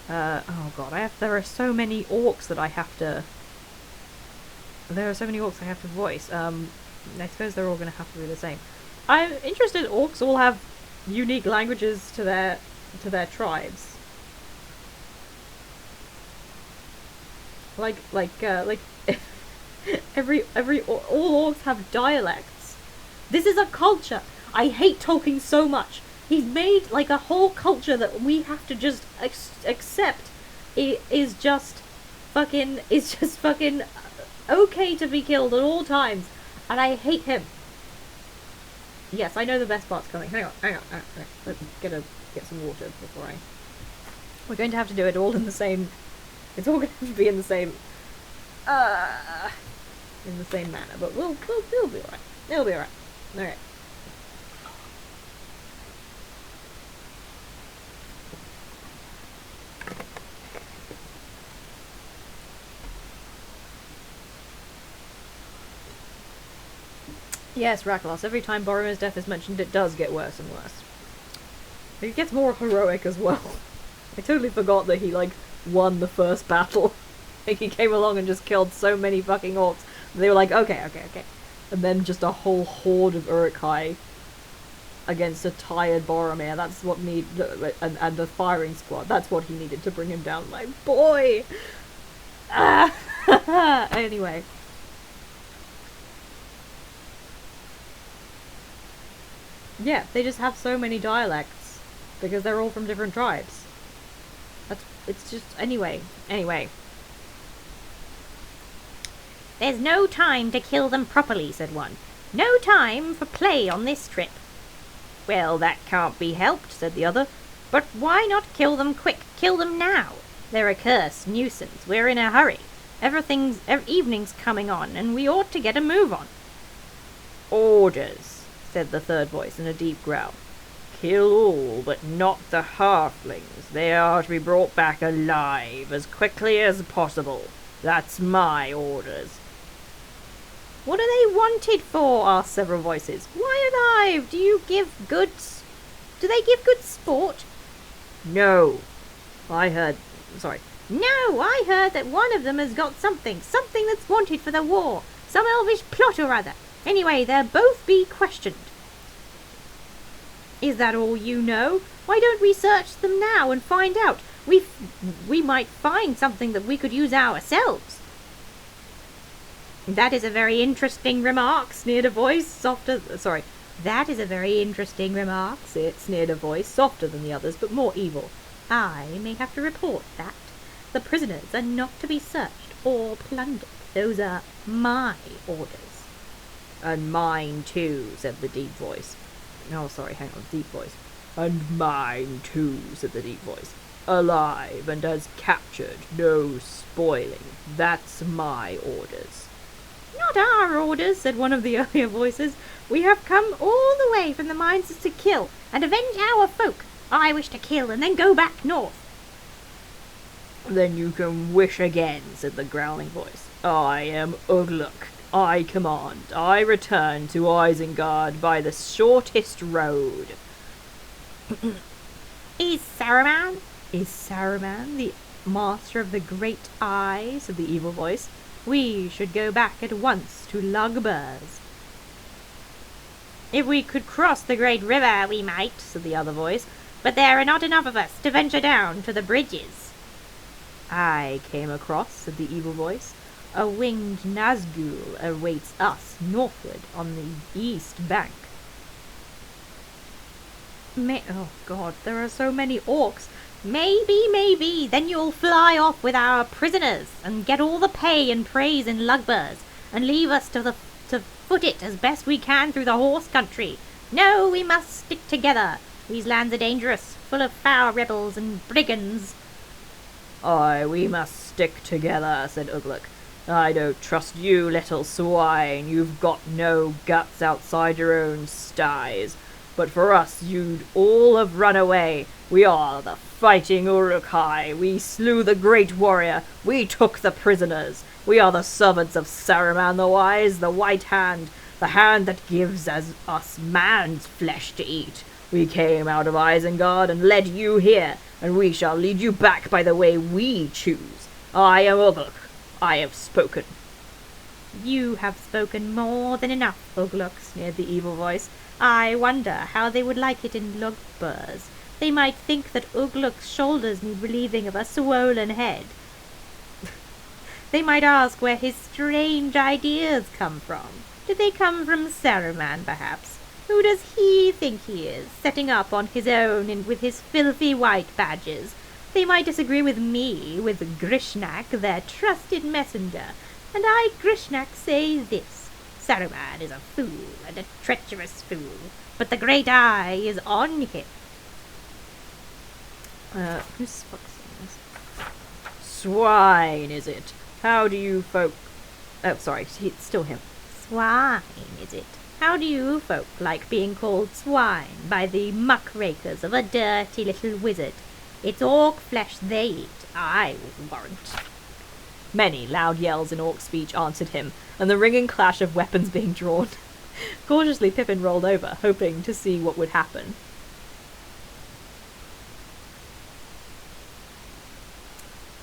Oh god, there are so many orcs that I have to... There are so many orcs I have to voice. I suppose they're all going to have to be the same. I'm interested orcs all have unique languages to their tribes. Like all orcs have dialects. This is a culture. I hate talking so much. He's made like a whole culture that we have to just accept. It is just fucking okay to be killed at all times, and I hate him. Yes, I know the best part's coming. Hang on. Let's get some water before I... We're going to have to do it all in the same... It's all going to be in the same... in the same manner, but we'll be alright. It'll be alright. Alright. Yes, Raklos, every time Boromir's death is mentioned, it does get worse and worse. It gets more heroic as well. I totally forgot that he, won the first battle. He came along and just killed so many fucking orcs. They were like, okay. And then just a whole horde of Uruk-hai against a tired Boromir. That's what and the firing squad. That's what he needed to bring him down. My boy! Anyway. Yeah, they just have so many dialects because they're all from different tribes. It's just... Anyway. There's no time to kill them properly, said one. No time for play on this trip. Well, that can't be helped, said the other. But why not kill them quick? Kill them now. They're a cursed nuisance. We're in a hurry. Evening's coming on, and we ought to get a move on. Orders, said the third voice in a deep growl. Kill all, but not the halflings. They are to be brought back alive as quickly as possible. That's my orders. What are they wanted for? Asked several voices. Why alive? Do they give good sport? No. I heard that one of them has got something that's wanted for the war. Some elvish plot or other. Anyway, they'll both be questioned. Is that all you know? Why don't we search them now and find out? We might find something that we could use ourselves. That is a very interesting remark, sneered a voice softer... That is a very interesting remark, sneered a voice softer than the others, but more evil. I may have to report that. The prisoners are not to be searched or plundered. Those are my orders. And mine too, said the deep voice. Oh, sorry, hang on, deep voice. And mine too, said the deep voice. Alive and as captured, no spoiling. That's my orders. Not our orders, said one of the earlier voices. We have come all the way from the mines to kill and avenge our folk. I wish to kill and then go back north. Then you can wish again, said the growling voice. I am Ugluk. I command. I return to Isengard by the shortest road. Is Saruman the master of the Great Eye? Said the evil voice. We should go back at once to Lugbers. If we could cross the great river, we might, said the other voice, but there are not enough of us to venture down to the bridges. I came across, said the evil voice. A winged Nazgul awaits us northward on the east bank. Oh God, there are so many orcs. Maybe, then you'll fly off with our prisoners and get all the pay and praise in Lugbers and leave us to foot it as best we can through the horse country. No, we must stick together. These lands are dangerous, full of foul rebels and brigands. Aye, we must stick together, said Ugluk. I don't trust you, little swine. You've got no guts outside your own sties. But for us, you'd all have run away. We are the fighting Uruk-hai. We slew the great warrior. We took the prisoners. We are the servants of Saruman the Wise, the White Hand, the hand that gives us man's flesh to eat. We came out of Isengard and led you here, and we shall lead you back by the way we choose. I am Ugluk. I have spoken. You have spoken more than enough, Ugluk, sneered the evil voice. I wonder how they would like it in Lugbers. They might think that Ugluk's shoulders need relieving of a swollen head. They might ask where his strange ideas come from. Did they come from Saruman, perhaps? Who does he think he is, setting up on his own and with his filthy white badges? They might disagree with me, with Grishnak, their trusted messenger, and I, Grishnak, say this. Saruman is a fool, and a treacherous fool, but the great eye is on him. Who's saying this? Swine, is it? How do you folk... Oh, sorry, it's still him. Swine, is it? How do you folk like being called swine by the muckrakers of a dirty little wizard? It's orc flesh they eat, I warrant. Many loud yells in orc speech answered him, and the ringing clash of weapons being drawn. Cautiously Pippin rolled over, hoping to see what would happen.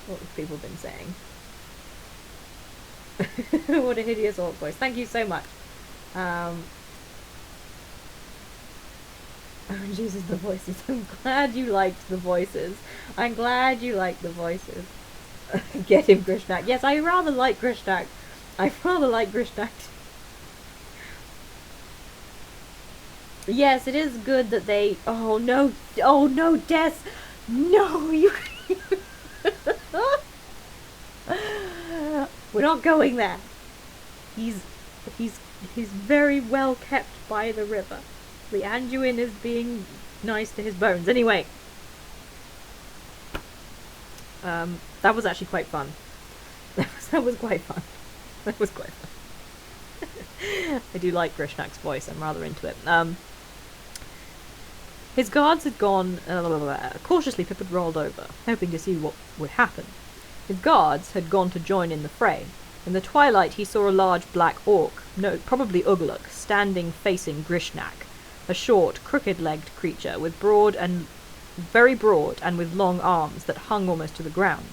What have people been saying? What a hideous orc voice. Thank you so much. Oh, Jesus, the voices. I'm glad you liked the voices. I'm glad you liked the voices. Get him, Grishnak. Yes, I rather like Grishnak. I rather like Grishnak. Yes, it is good that they... Oh, no, Des! No, you... We're not going there. He's very well kept by the river. The Anduin is being nice to his bones. Anyway. That was actually quite fun. That was quite fun. That was quite fun. I do like Grishnak's voice. I'm rather into it. His guards had gone. Cautiously, Pippin rolled over, hoping to see what would happen. His guards had gone to join in the fray. In the twilight, he saw a large black orc, no, probably Ugluk, standing facing Grishnak, a short, crooked-legged creature very broad and with long arms that hung almost to the ground.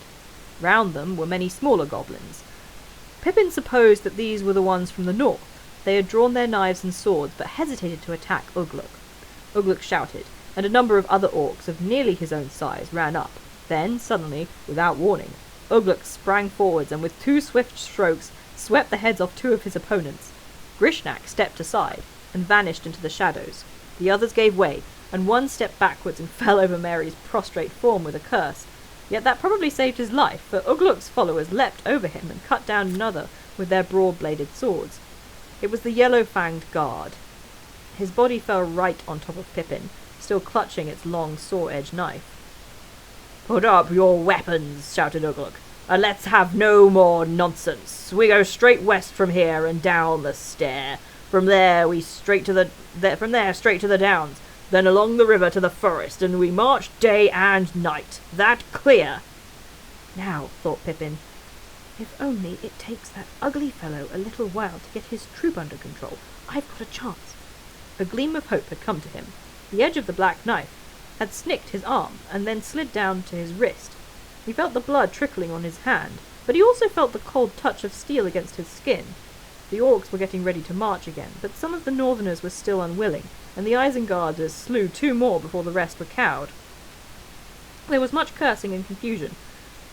Round them were many smaller goblins. Pippin supposed that these were the ones from the north. They had drawn their knives and swords, but hesitated to attack Ugluk. Ugluk shouted, and a number of other orcs of nearly his own size ran up. Then, suddenly, without warning, Ugluk sprang forwards and with 2 swift strokes swept the heads off 2 of his opponents. Grishnak stepped aside and vanished into the shadows. The others gave way, and one stepped backwards and fell over Mary's prostrate form with a curse. Yet that probably saved his life, for Ugluk's followers leapt over him and cut down another with their broad-bladed swords. It was the yellow-fanged guard. His body fell right on top of Pippin, still clutching its long saw-edged knife. "Put up your weapons," shouted Ugluk, "and let's have no more nonsense. We go straight west from here and down the stair. From there straight to the downs, then along the river to the forest, and we march day and night. That clear?" Now, thought Pippin, if only it takes that ugly fellow a little while to get his troop under control, I've got a chance. A gleam of hope had come to him. The edge of the black knife had snicked his arm and then slid down to his wrist. He felt the blood trickling on his hand, but he also felt the cold touch of steel against his skin. The orcs were getting ready to march again, but some of the northerners were still unwilling, and the Isengarders slew 2 more before the rest were cowed. There was much cursing and confusion.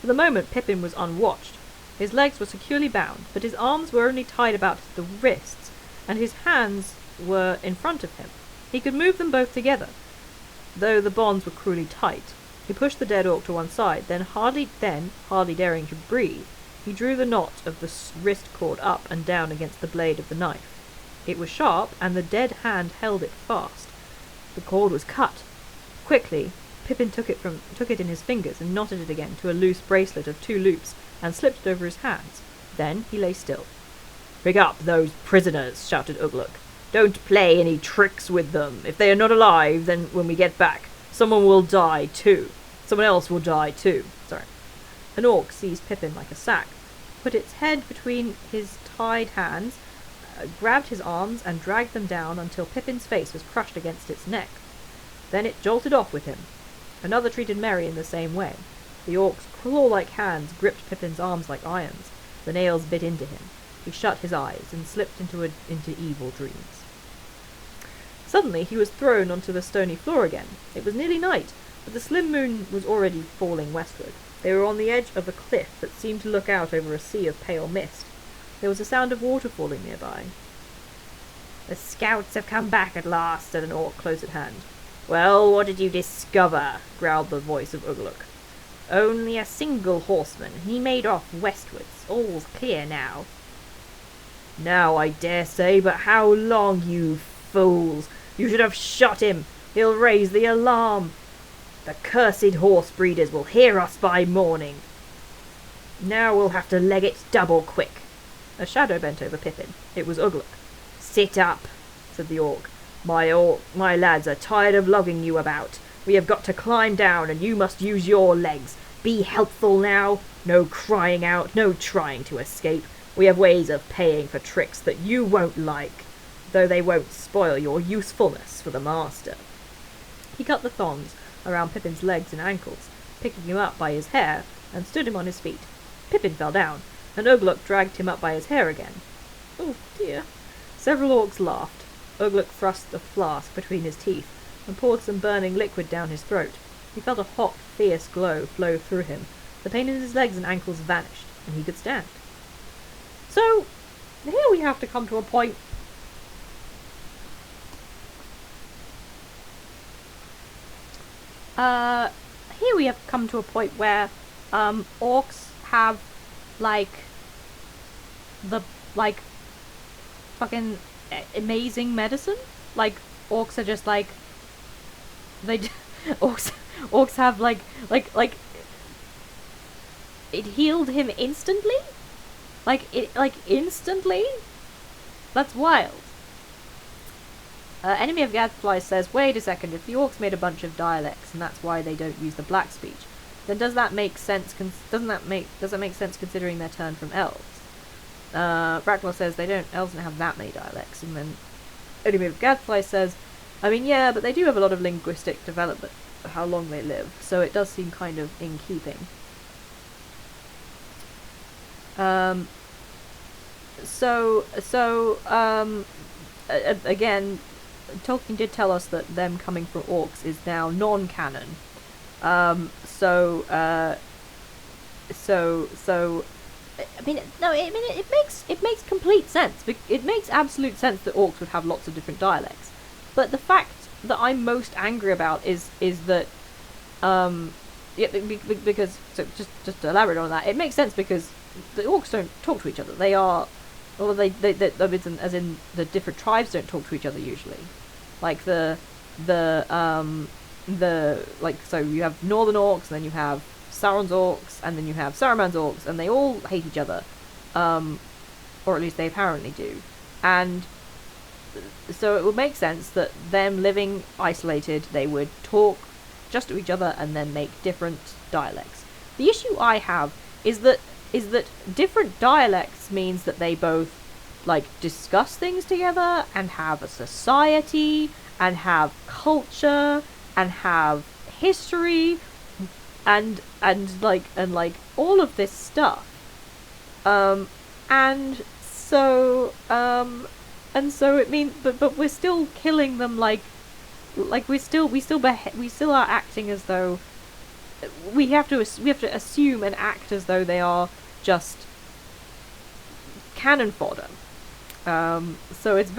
For the moment Pippin was unwatched. His legs were securely bound, but his arms were only tied about the wrists, and his hands were in front of him. He could move them both together, though the bonds were cruelly tight. He pushed the dead orc to one side, then, hardly daring to breathe, he drew the knot of the wrist cord up and down against the blade of the knife. It was sharp, and the dead hand held it fast. The cord was cut. Quickly, Pippin took it in his fingers and knotted it again to a loose bracelet of 2 loops, and slipped it over his hands. Then he lay still. "Pick up those prisoners," shouted Ugluk. "Don't play any tricks with them. If they are not alive, then when we get back, someone else will die too. Sorry. An orc seized Pippin like a sack, put its head between his tied hands, grabbed his arms, and dragged them down until Pippin's face was crushed against its neck. Then it jolted off with him. Another treated Merry in the same way. The orc's claw-like hands gripped Pippin's arms like irons. The nails bit into him. He shut his eyes and slipped into evil dreams. Suddenly he was thrown onto the stony floor again. It was nearly night, but the slim moon was already falling westward. They were on the edge of a cliff that seemed to look out over a sea of pale mist. There was a sound of water falling nearby. "The scouts have come back at last," said an orc close at hand. "Well, what did you discover?" growled the voice of Ugluk. "Only a single horseman. He made off westwards. All's clear now." "Now, I dare say, but how long, you fools? You should have shot him. He'll raise the alarm. The cursed horse breeders will hear us by morning. Now we'll have to leg it double quick." A shadow bent over Pippin. It was Ugluk. "Sit up," said the orc. My lads are tired of lugging you about. We have got to climb down, and you must use your legs. Be helpful now. No crying out, no trying to escape. We have ways of paying for tricks that you won't like, though they won't spoil your usefulness for the master. He cut the thongs around Pippin's legs and ankles, picking him up by his hair, and stood him on his feet. Pippin fell down, and Ugluk dragged him up by his hair again. "Oh dear." Several orcs laughed. Ugluk thrust the flask between his teeth, and poured some burning liquid down his throat. He felt a hot, fierce glow flow through him. The pain in his legs and ankles vanished, and he could stand. So, here we have to come to a point where orcs have fucking amazing medicine. Orcs are just orcs have it healed him instantly? Like instantly? That's wild. Enemy of Gadfly says, wait a second, if the orcs made a bunch of dialects and that's why they don't use the black speech, then does that make sense, does that make sense considering their turn from elves? Bracknell says, elves don't have that many dialects, and then Enemy of Gadfly says, I mean, yeah, but they do have a lot of linguistic development for how long they live, so it does seem kind of in keeping. Again, Tolkien did tell us that them coming from orcs is now non-canon. I mean, no, it makes complete sense. It makes absolute sense that orcs would have lots of different dialects. But the fact that I'm most angry about is that, because, so just to elaborate on that, it makes sense because the orcs don't talk to each other. They are, well, as in the different tribes don't talk to each other usually. Like so you have Northern Orcs, and then you have Sauron's Orcs, and then you have Saruman's Orcs, and they all hate each other. Or at least they apparently do. And so it would make sense that them living isolated, they would talk just to each other and then make different dialects. The issue I have is that different dialects means that they both discuss things together and have a society and have culture and have history and all of this stuff. And so it means but we're still killing them we still are acting as though we have to assume and act as though they are just cannon fodder. So it's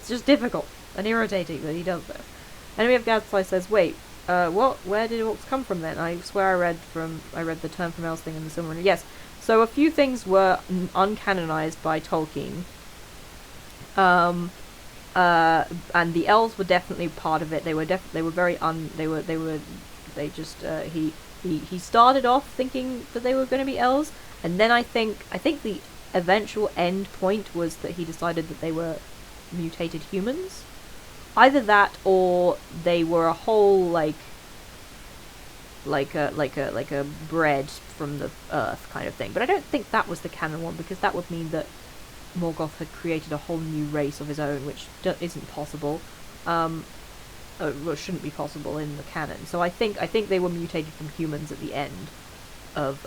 just difficult and irritating that he does this. Enemy of Gadfly says, wait, what? Where did orcs come from then? I swear I read the Turn from Elves thing in the Silmarillion. Yes, so a few things were uncanonized by Tolkien. And the elves were definitely part of it. He started off thinking that they were going to be elves, and then I think the eventual end point was that he decided that they were mutated humans. Either that, or they were a whole like a bred from the earth kind of thing. But I don't think that was the canon one, because that would mean that Morgoth had created a whole new race of his own, which isn't possible. Shouldn't be possible in the canon. So I think they were mutated from humans at the end of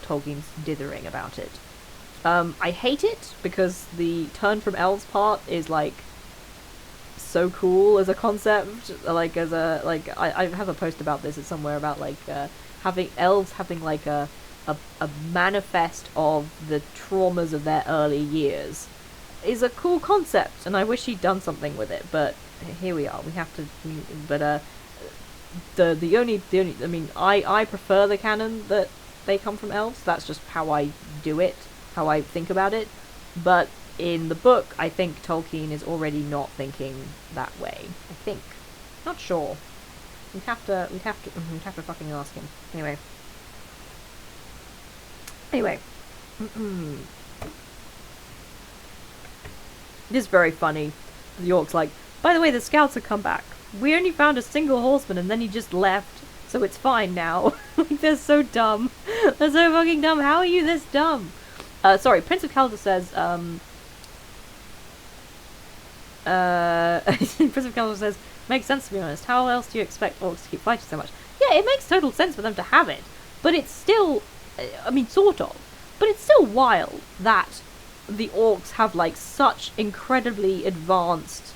Tolkien's dithering about it. I hate it because the turn from elves part is so cool as a concept. I have a post about this somewhere about having elves having a manifest of the traumas of their early years is a cool concept, and I wish he'd done something with it, but here we are. We have to. But the only I mean, I prefer the canon that they come from elves. That's just how I do it, how I think about it. But in the book, I think Tolkien is already not thinking that way. I think, not sure. We'd have to fucking ask him. Anyway. It is very funny. The orc's by the way, the scouts have come back. We only found a single horseman and then he just left, so it's fine now. They're so dumb. They're so fucking dumb. How are you this dumb? Sorry, Prince of Calder says, Prince of Calder says, makes sense to be honest. How else do you expect orcs to keep fighting so much? Yeah, it makes total sense for them to have it, but it's still, I mean, sort of, but it's still wild that the orcs have such incredibly advanced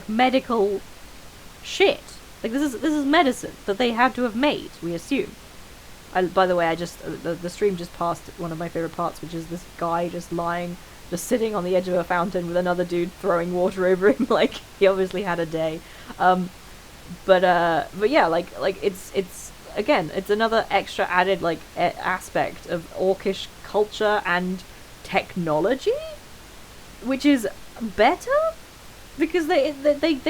medical shit. This is medicine that they had to have made, we assume. By the way, the stream just passed one of my favorite parts, which is this guy just sitting on the edge of a fountain with another dude throwing water over him, he obviously had a day. But yeah, it's again, it's another extra added aspect of orcish culture and technology, which is better, because they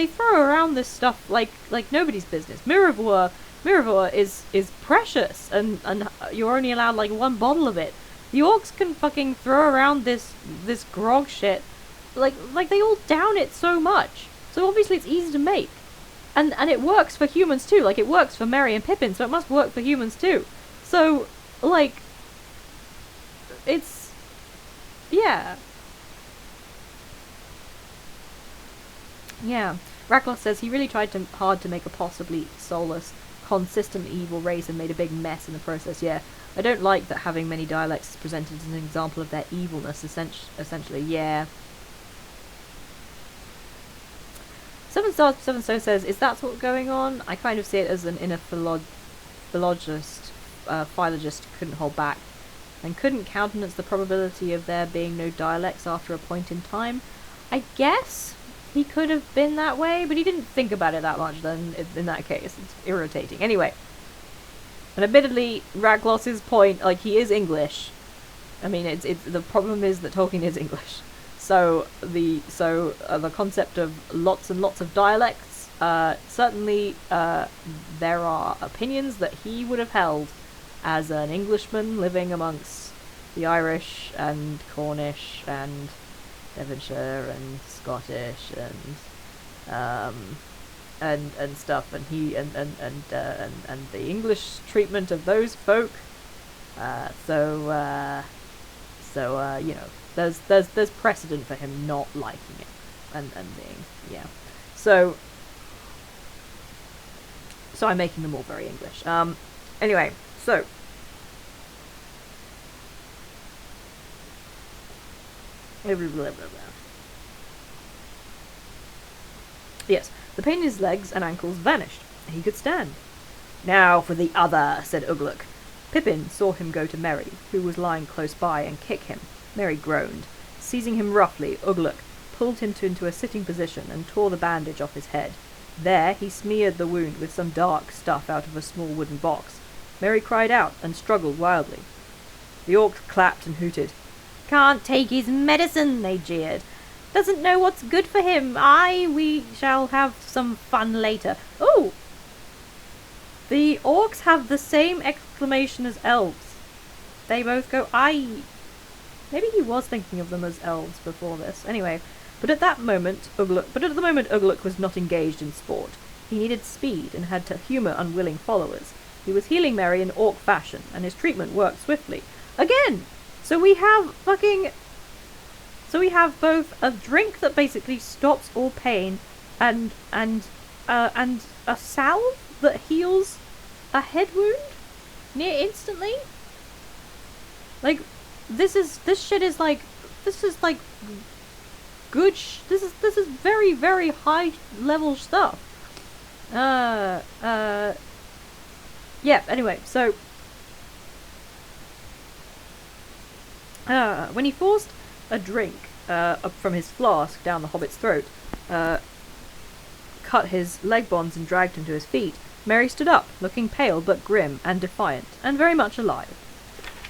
throw around this stuff like nobody's business. Mirror Miravor is precious, and you're only allowed like one bottle of it. The orcs can fucking throw around this grog shit, like they all down it so much. So obviously it's easy to make, and it works for humans too. Like it works for Merry and Pippin, so it must work for humans too. So like, it's yeah. Yeah. Raklos says he really tried hard to make a possibly soulless, consistently evil race and made a big mess in the process. Yeah, I don't like that having many dialects is presented as an example of their evilness, essentially. Yeah. 7 Stars 7 So says, is that what's going on? I kind of see it as an inner philologist couldn't hold back, and couldn't countenance the probability of there being no dialects after a point in time. I guess he could have been that way, but he didn't think about it that much then, in that case. It's irritating. Anyway. And admittedly, Raglos's point, like, he is English. I mean, it's the problem is that Tolkien is English. So, the concept of lots and lots of dialects, certainly, there are opinions that he would have held as an Englishman living amongst the Irish and Cornish and Devonshire and Scottish and stuff, and he and the English treatment of those folk. You know, there's precedent for him not liking it and being So I'm making them all very English. Anyway, so. Blah, blah, blah, blah. Yes, the pain in his legs and ankles vanished. He could stand. Now for the other, said Ugluk. Pippin saw him go to Merry, who was lying close by, and kick him. Merry groaned. Seizing him roughly, Ugluk pulled him into a sitting position and tore the bandage off his head. There he smeared the wound with some dark stuff out of a small wooden box. Merry cried out and struggled wildly. The orcs clapped and hooted. Can't take his medicine, they jeered. Doesn't know what's good for him. We shall have some fun later. Oh! The orcs have the same exclamation as elves. They both go, aye. Maybe he was thinking of them as elves before this. Anyway, but at the moment, Ugluk was not engaged in sport. He needed speed and had to humour unwilling followers. He was healing Merry in orc fashion, and his treatment worked swiftly. Again! So we have both a drink that basically stops all pain and a salve that heals a head wound near instantly. Like, this is good this is very, very high level stuff. Yeah, anyway, so when he forced a drink up from his flask down the hobbit's throat, cut his leg bonds and dragged him to his feet, Merry stood up, looking pale but grim and defiant, and very much alive.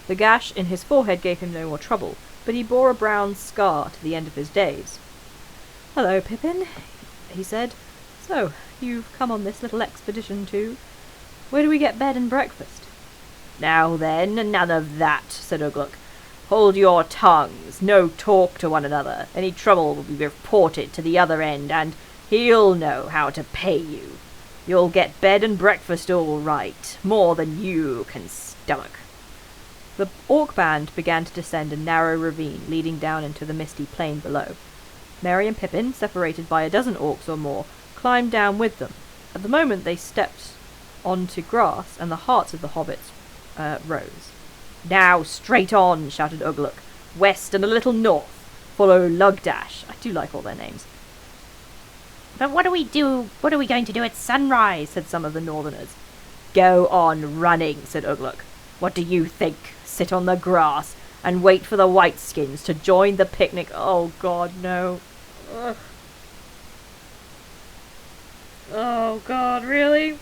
The gash in his forehead gave him no more trouble, but he bore a brown scar to the end of his days. "Hello, Pippin," he said. "So, you've come on this little expedition too? Where do we get bed and breakfast?" "Now then, none of that," said Ugluk. "Hold your tongues. No talk to one another. Any trouble will be reported to the other end, and he'll know how to pay you. You'll get bed and breakfast all right, more than you can stomach." The orc band began to descend a narrow ravine leading down into the misty plain below. Merry and Pippin, separated by a dozen orcs or more, climbed down with them. At the moment they stepped onto grass, and the hearts of the hobbits rose. "Now straight on," shouted Ugluk. "West and a little north. Follow Lugdash." I do like all their names. But what do we do? What are we going to do at sunrise? said some of the northerners. "Go on running," said Ugluk. "What do you think? Sit on the grass and wait for the whiteskins to join the picnic." Oh God, no. Ugh. Oh God, really?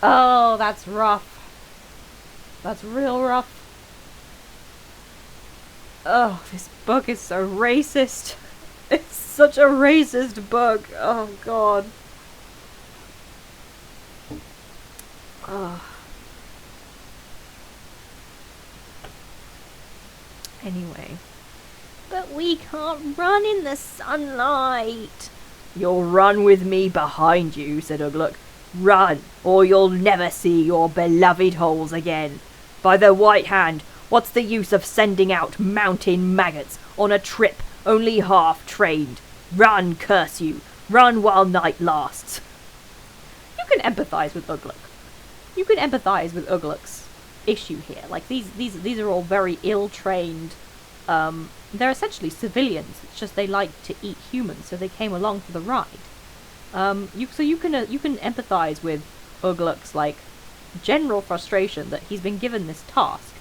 Oh, that's rough. That's real rough. Oh, this book is so racist. It's such a racist book. Oh God. Anyway. But we can't run in the sunlight. You'll run with me behind you, said Ugluk. Run, or you'll never see your beloved holes again. By the white hand, what's the use of sending out mountain maggots on a trip only half trained? Run, curse you. Run while night lasts. You can empathise with Ugluk. You can empathise with Ugluk's issue here. Like, these are all very ill-trained. They're essentially civilians. It's just they like to eat humans, so they came along for the ride. You can empathise with Ugluk's like general frustration that he's been given this task,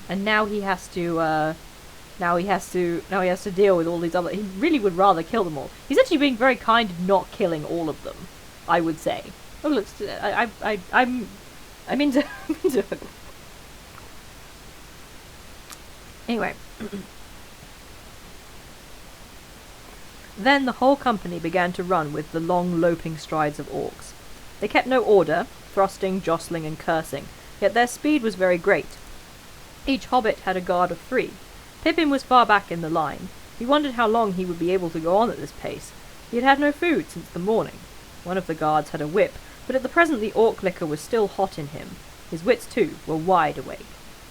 and now he has to deal with all these other. He really would rather kill them all. He's actually being very kind in not killing all of them, I would say. Ugluk's I'm into Ugluk. Anyway. Then the whole company began to run with the long loping strides of orcs. They kept no order, thrusting, jostling and cursing, yet their speed was very great. Each hobbit had a guard of 3. Pippin was far back in the line. He wondered how long he would be able to go on at this pace. He had had no food since the morning. One of the guards had a whip, but at the present the orc liquor was still hot in him. His wits, too, were wide awake.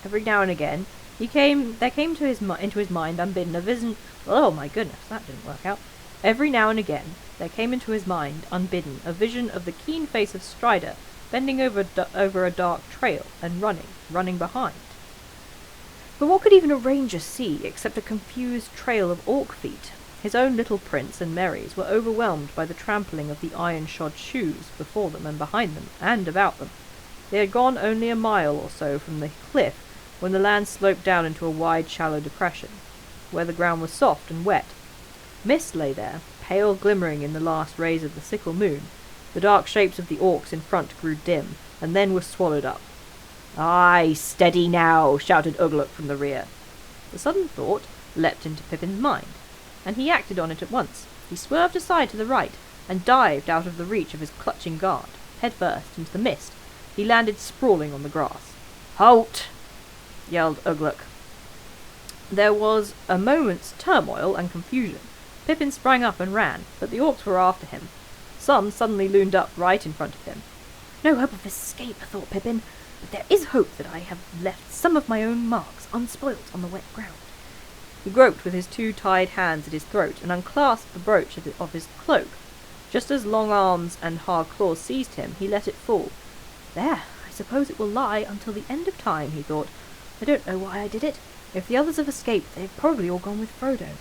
Every now and again, there came to into his mind unbidden a vision. Oh my goodness, that didn't work out. Every now and again, there came into his mind, unbidden, a vision of the keen face of Strider, bending over a dark trail, and running behind. But what could even a ranger see, except a confused trail of orc feet? His own little prince and Merry's were overwhelmed by the trampling of the iron-shod shoes before them and behind them, and about them. They had gone only a mile or so from the cliff, when the land sloped down into a wide, shallow depression, where the ground was soft and wet. Mist lay there, pale glimmering in the last rays of the sickle moon. The dark shapes of the orcs in front grew dim, and then were swallowed up. "Aye, steady now!" shouted Ugluk from the rear. The sudden thought leapt into Pippin's mind, and he acted on it at once. He swerved aside to the right, and dived out of the reach of his clutching guard, head first, into the mist. He landed sprawling on the grass. "Halt!" yelled Ugluk. There was a moment's turmoil and confusion. Pippin sprang up and ran, but the orcs were after him. Some suddenly loomed up right in front of him. "No hope of escape," thought Pippin, "but there is hope that I have left some of my own marks unspoilt on the wet ground." He groped with his 2 tied hands at his throat and unclasped the brooch of his cloak. Just as long arms and hard claws seized him, he let it fall. "There, I suppose it will lie until the end of time," he thought. "I don't know why I did it. If the others have escaped, they've probably all gone with Frodo."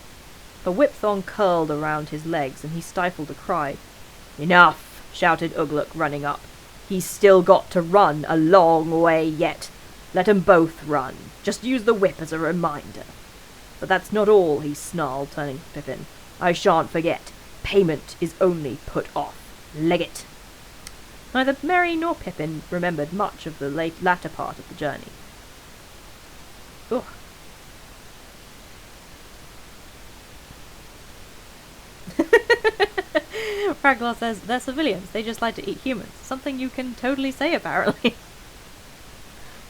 A whip thong curled around his legs, and he stifled a cry. "Enough!" shouted Ugluk, running up. "He's still got to run a long way yet. Let 'em both run. Just use the whip as a reminder." "But that's not all," he snarled, turning to Pippin. "I shan't forget. Payment is only put off. Leg it." Neither Merry nor Pippin remembered much of the latter part of the journey. Ugh. Ragnar says they're civilians, they just like to eat humans. Something you can totally say, apparently.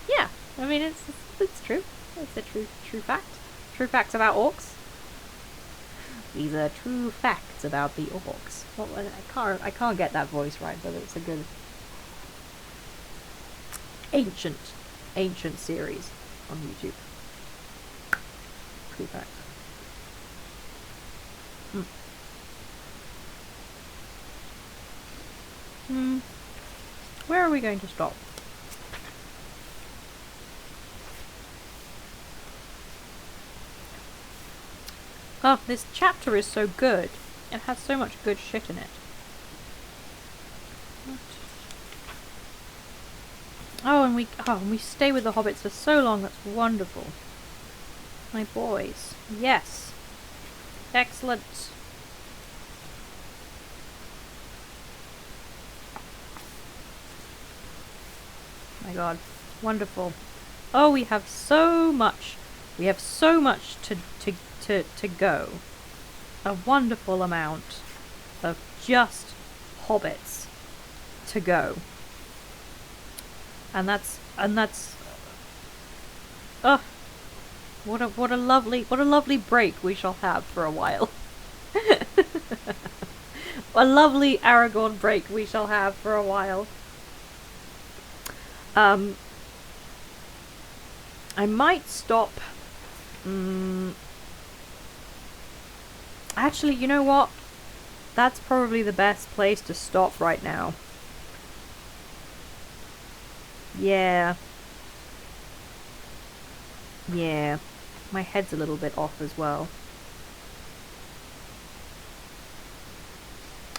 Yeah, I mean, it's true. It's a true fact. True facts about orcs. These are true facts about the orcs. Well, I can't get that voice right, but it's a good ancient series on YouTube. True facts. Where are we going to stop? Oh, this chapter is so good. It has so much good shit in it. Oh, and we stay with the hobbits for so long. That's wonderful. My boys. Yes. Excellent. My God. Wonderful. Oh, we have so much. We have so much to go. A wonderful amount of just hobbits to go. And that's ugh, what a lovely break we shall have for a while. A lovely Aragorn break we shall have for a while. I might stop. Actually, you know what? That's probably the best place to stop right now. Yeah. Yeah. My head's a little bit off as well.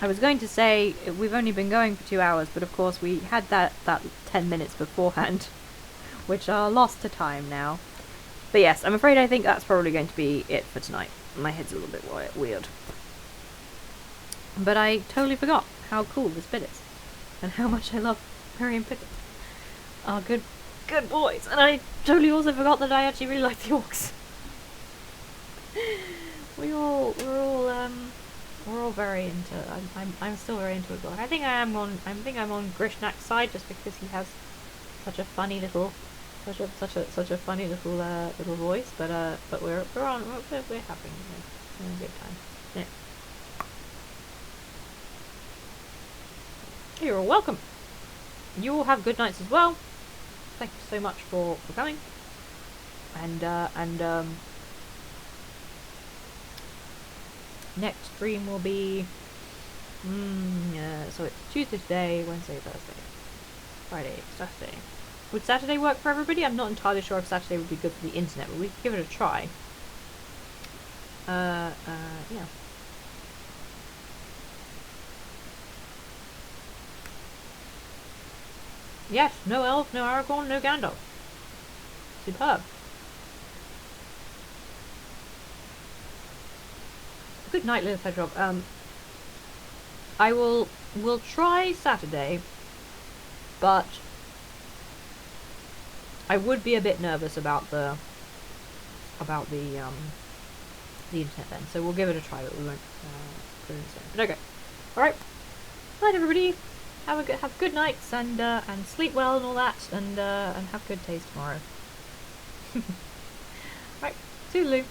I was going to say, we've only been going for 2 hours, but of course we had that 10 minutes beforehand, which are lost to time now. But yes, I'm afraid I think that's probably going to be it for tonight. My head's a little bit weird. But I totally forgot how cool this bit is, and how much I love Merry and Pippin. Oh, good boys. And I totally also forgot that I actually really like the orcs. We're all very into. I'm still very into it. I think I'm on Grishnak's side just because he has such a funny little, such a funny little voice. But we're having a good time. Yeah. You're welcome. You all have good nights as well. Thank you so much for coming. And next stream will be so it's Tuesday today, Wednesday, Thursday, Friday, Saturday. Would Saturday work for everybody? I'm not entirely sure if Saturday would be good for the internet, but we could give it a try. Yeah. Yes, no elf, no Aragorn, no Gandalf. Superb. Good night, little hedgehog. I will try Saturday, but I would be a bit nervous about the internet then. So we'll give it a try, but we won't put it in stone. But okay. All right. Night, everybody. Have good nights and sleep well and all that, and have good days tomorrow. Right. Toodaloo.